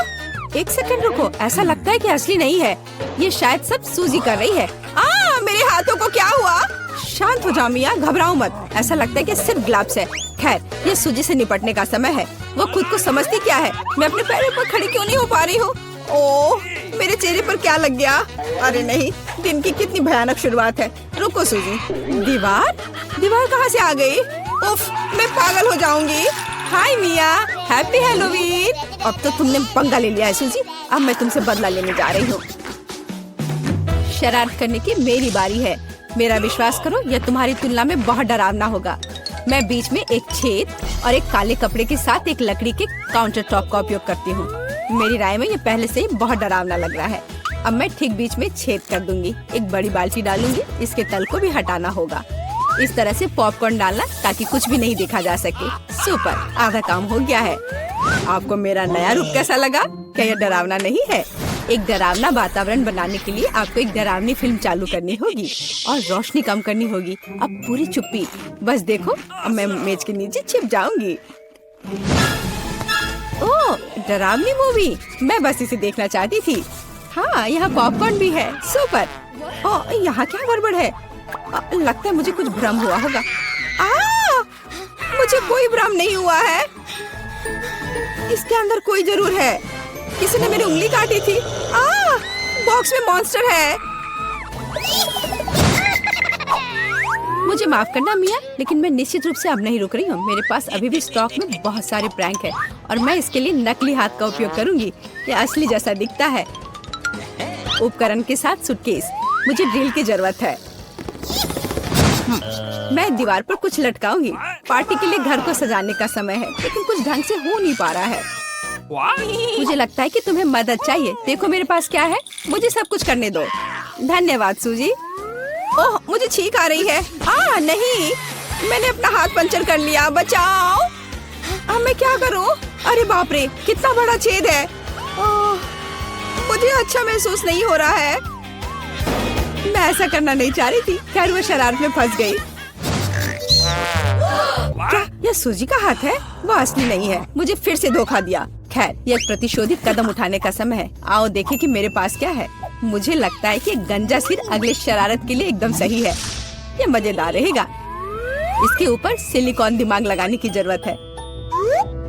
1 सेकंड रुको, ऐसा लगता है कि असली नहीं है। ये शायद सब सूजी कर रही है। मेरे हाथों को क्या हुआ? शांत हो जाओ मिया, घबराओ मत। ऐसा लगता है कि सिर्फ ग्लव्स है। खैर, ये सूजी से निपटने का समय है। वो खुद को समझती क्या है? मैं अपने पैरों पर खड़ी क्यों नहीं हो पा रही हूँ? ओह, मेरे चेहरे पर क्या लग गया? अरे नहीं, दिन की कितनी भयानक शुरुआत है। रुको सूजी। दीवार कहाँ से आ गई? उफ, मैं पागल हो जाऊंगी। हाय मिया, हैप्पी हैलोवीन। अब तो तुमने पंगा ले लिया है सूजी। अब मैं तुमसे बदला लेने जा रही हूँ। शरारत करने की मेरी बारी है। मेरा विश्वास करो, यह तुम्हारी तुलना में बहुत डरावना होगा। मैं बीच में एक छेद और एक काले कपड़े के साथ एक लकड़ी के काउंटर टॉप का उपयोग करती हूँ। मेरी राय में ये पहले से ही बहुत डरावना लग रहा है। अब मैं ठीक बीच में छेद कर दूंगी। एक बड़ी बाल्टी डालूंगी। इसके तल को भी हटाना होगा। इस तरह से पॉपकॉर्न डालना ताकि कुछ भी नहीं देखा जा सके। सुपर, आधा काम हो गया है। आपको मेरा नया रूप कैसा लगा? क्या यह डरावना नहीं है? एक डरावना वातावरण बनाने के लिए आपको एक डरावनी फिल्म चालू करनी होगी और रोशनी कम करनी होगी। अब पूरी चुप्पी। बस देखो, अब मैं मेज के नीचे छिप जाऊंगी। ओह, डरावनी मूवी। मैं बस इसे देखना चाहती थी। हाँ, यहाँ पॉपकॉर्न भी है। सुपर। ओह, यहाँ क्या गड़बड़ है? लगता है मुझे कुछ भ्रम हुआ होगा। मुझे कोई भ्रम नहीं हुआ है। इसके अंदर कोई जरूर है। किसी ने मेरी उंगली काटी थी। बॉक्स में मॉन्स्टर है। मुझे माफ करना मिया, लेकिन मैं निश्चित रूप से अब नहीं रुक रही हूँ। मेरे पास अभी भी स्टॉक में बहुत सारे प्रैंक है और मैं इसके लिए नकली हाथ का उपयोग करूंगी। ये असली जैसा दिखता है। उपकरण के साथ सूटकेस। मुझे ड्रिल की जरूरत है। मैं दीवार पर कुछ लटकाऊंगी। पार्टी के लिए घर को सजाने का समय है, लेकिन कुछ ढंग से हो नहीं पा रहा है। मुझे लगता है कि तुम्हें मदद चाहिए। देखो मेरे पास क्या है। मुझे सब कुछ करने दो। धन्यवाद सूजी। ओह, मुझे छींक आ रही है। नहीं, मैंने अपना हाथ पंचर कर लिया। बचाओ। अब मैं क्या करूं? अरे बाप रे, कितना बड़ा छेद है। मुझे अच्छा महसूस नहीं हो रहा है। मैं ऐसा करना नहीं चाह रही थी। खैर, वो शरारत में फंस गई। क्या यह सूजी का हाथ है? वो असली नहीं है। मुझे फिर से धोखा दिया। खैर, यह एक प्रतिशोधित कदम उठाने का समय है। आओ देखें कि मेरे पास क्या है। मुझे लगता है कि गंजा सिर अगले शरारत के लिए एकदम सही है। ये मजेदार रहेगा। इसके ऊपर सिलिकॉन दिमाग लगाने की जरूरत है।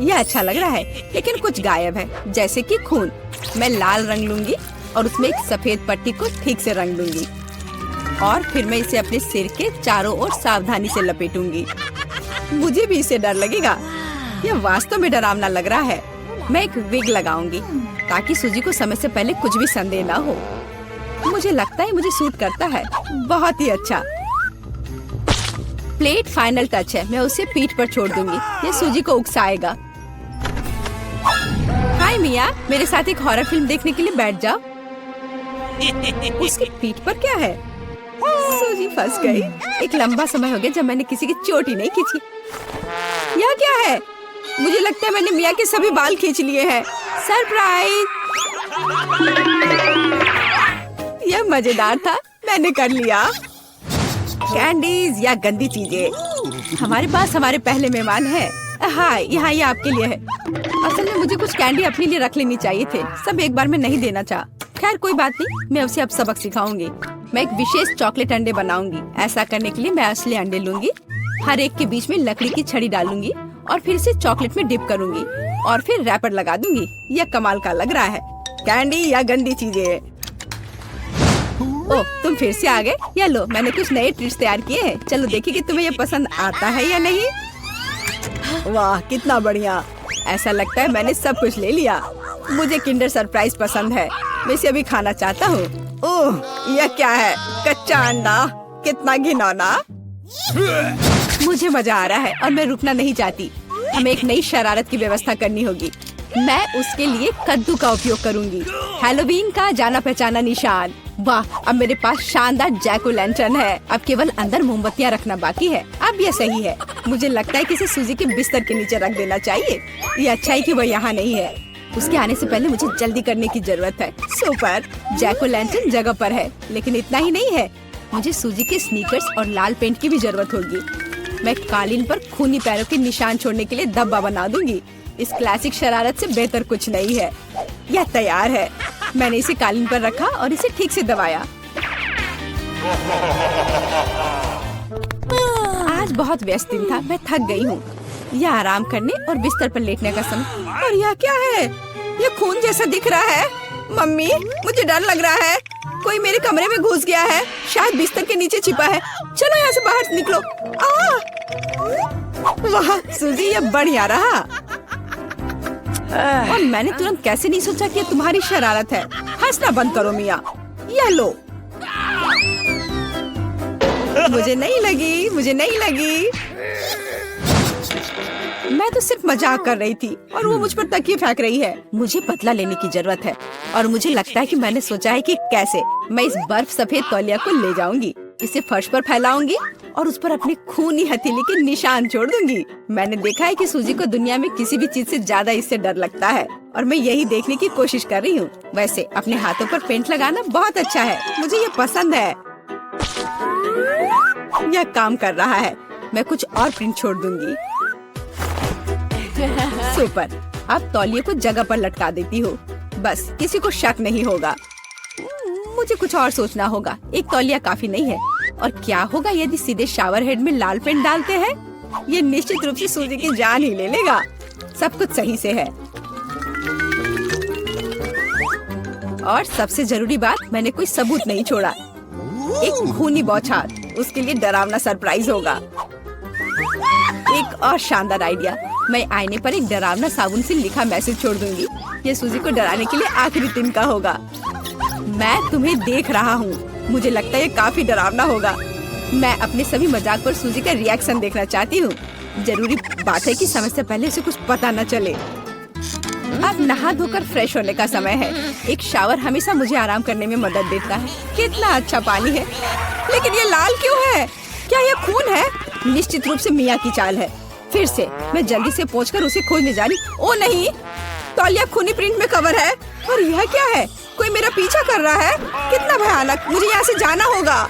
यह अच्छा लग रहा है, लेकिन कुछ गायब है, जैसे कि खून। मैं लाल रंग लूंगी और उसमें एक सफेद पट्टी को ठीक से रंग दूंगी और फिर मैं इसे अपने सिर के चारों ओर सावधानी से लपेटूंगी। मुझे भी इसे डर लगेगा। यह वास्तव में डरावना लग रहा है। मैं एक विग लगाऊंगी ताकि सूजी को समय से पहले कुछ भी संदेह ना हो। मुझे लगता है मुझे सूट करता है। बहुत ही अच्छा। प्लेट फाइनल टच है। मैं उसे पीठ पर छोड़ दूंगी। ये सूजी को उकसाएगा। हाय मिया, मेरे साथ एक हॉरर फिल्म देखने के लिए बैठ जाओ। उसकी पीठ पर क्या है? सूजी फंस गई। एक लंबा समय हो गया जब मैंने किसी की चोट ही नहीं खींची। यह क्या है? मुझे लगता है मैंने मिया के सभी बाल खींच लिए हैं। सरप्राइज! यह मजेदार था। मैंने कर लिया। कैंडीज या गंदी चीजें। हमारे पास हमारे पहले मेहमान हैं। हाँ, यहाँ ये आपके लिए है। असल में मुझे कुछ कैंडी अपने लिए रख लेनी चाहिए थे। सब एक बार में नहीं देना चाहा। खैर कोई बात नहीं, मैं उसे अब सबक सिखाऊंगी। मैं एक विशेष चॉकलेट अंडे बनाऊंगी। ऐसा करने के लिए मैं असली अंडे लूंगी, हर एक के बीच में लकड़ी की छड़ी डालूंगी और फिर इसे चॉकलेट में डिप करूंगी और फिर रैपर लगा दूंगी। यह कमाल का लग रहा है। कैंडी या गंदी चीजें। ओह, तुम फिर से आ गए। या लो, मैंने कुछ नए ट्रीट्स तैयार किए हैं। चलो देखिए कि तुम्हें यह पसंद आता है या नहीं। वाह, कितना बढ़िया। ऐसा लगता है मैंने सब कुछ ले लिया। मुझे किंडर सरप्राइज पसंद है। मैं इसे अभी खाना चाहता हूँ। ओह, यह क्या है? कच्चा अंडा। कितना घिनौना। मुझे मजा आ रहा है और मैं रुकना नहीं चाहती। हमें एक नई शरारत की व्यवस्था करनी होगी। मैं उसके लिए कद्दू का उपयोग करूंगी। हैलोवीन का जाना पहचाना निशान। वाह, अब मेरे पास शानदार जैक ओ लैंटर्न है। अब केवल अंदर मोमबत्तियां रखना बाकी है। अब यह सही है। मुझे लगता है कि इसे सूजी के बिस्तर के नीचे रख देना चाहिए। ये अच्छा है कि वह यहाँ नहीं है। उसके आने से पहले मुझे जल्दी करने की जरूरत है। सुपर! जैक ओ लैंटर्न जगह पर है, लेकिन इतना ही नहीं है। मुझे सूजी के स्नीकर्स और लाल पेंट की भी जरूरत होगी। मैं कालीन पर खूनी पैरों के निशान छोड़ने के लिए धब्बा बना दूंगी। इस क्लासिक शरारत से बेहतर कुछ नहीं है। यह तैयार है। मैंने इसे कालीन पर रखा और इसे ठीक से दबाया। आज बहुत व्यस्त दिन था। मैं थक गई हूँ। यह आराम करने और बिस्तर पर लेटने का समय। और यह क्या है? यह खून जैसा दिख रहा है। मम्मी, मुझे डर लग रहा है। कोई मेरे कमरे में घुस गया है। शायद बिस्तर के नीचे छिपा है। चलो यहाँ से बाहर निकलो। वाह सूजी, यह बढ़िया रहा। और मैंने तुरंत कैसे नहीं सोचा कि ये तुम्हारी शरारत है। हंसना बंद करो मिया। यह लो। मुझे नहीं लगी। मैं तो सिर्फ मजाक कर रही थी और वो मुझ पर तकिए फेंक रही है। मुझे बदला लेने की जरूरत है और मुझे लगता है कि मैंने सोचा है कि कैसे। मैं इस बर्फ सफेद तौलिया को ले जाऊंगी, इसे फर्श पर फैलाऊंगी और उस पर अपनी खूनी हथेली के निशान छोड़ दूंगी। मैंने देखा है कि सूजी को दुनिया में किसी भी चीज से ज्यादा इससे डर लगता है और मैं यही देखने की कोशिश कर रही हूँ। वैसे अपने हाथों पर पेंट लगाना बहुत अच्छा है। मुझे ये पसंद है। यह काम कर रहा है। मैं कुछ और प्रिंट छोड़ दूंगी। सुपर! अब तौलिए को जगह पर लटका देती हूँ। बस किसी को शक नहीं होगा। मुझे कुछ और सोचना होगा। एक तौलिया काफी नहीं है। और क्या होगा यदि सीधे शावर हेड में लाल पेंट डालते हैं? ये निश्चित रूप से सूजी की जान ही ले लेगा। सब कुछ सही से है। और सबसे जरूरी बात, मैंने कोई सबूत नहीं छोड़ा। एक खूनी बौछार, उसके लिए डरावना सरप्राइज होगा। एक और शानदार आइडिया, मैं आईने पर एक डरावना साबुन से लिखा मैसेज छोड़ दूंगी। ये सूजी को डराने के लिए आखिरी दिन का होगा। मैं तुम्हें देख रहा हूँ। मुझे लगता है ये काफी डरावना होगा। मैं अपने सभी मजाक पर सूजी का रिएक्शन देखना चाहती हूँ। जरूरी बात है कि समय से पहले उसे कुछ पता न चले। अब नहा धोकर फ्रेश होने का समय है। एक शावर हमेशा मुझे आराम करने में मदद देता है। कितना अच्छा पानी है, लेकिन ये लाल क्यों है? क्या ये खून है? निश्चित रूप से मिया की चाल है। फिर से मैं जल्दी से पहुंचकर उसे खोजने जा रही। ओ नहीं, तौलिया खूनी प्रिंट में कवर है। और यह क्या है? कोई मेरा पीछा कर रहा है। कितना भयानक, मुझे यहाँ से जाना होगा।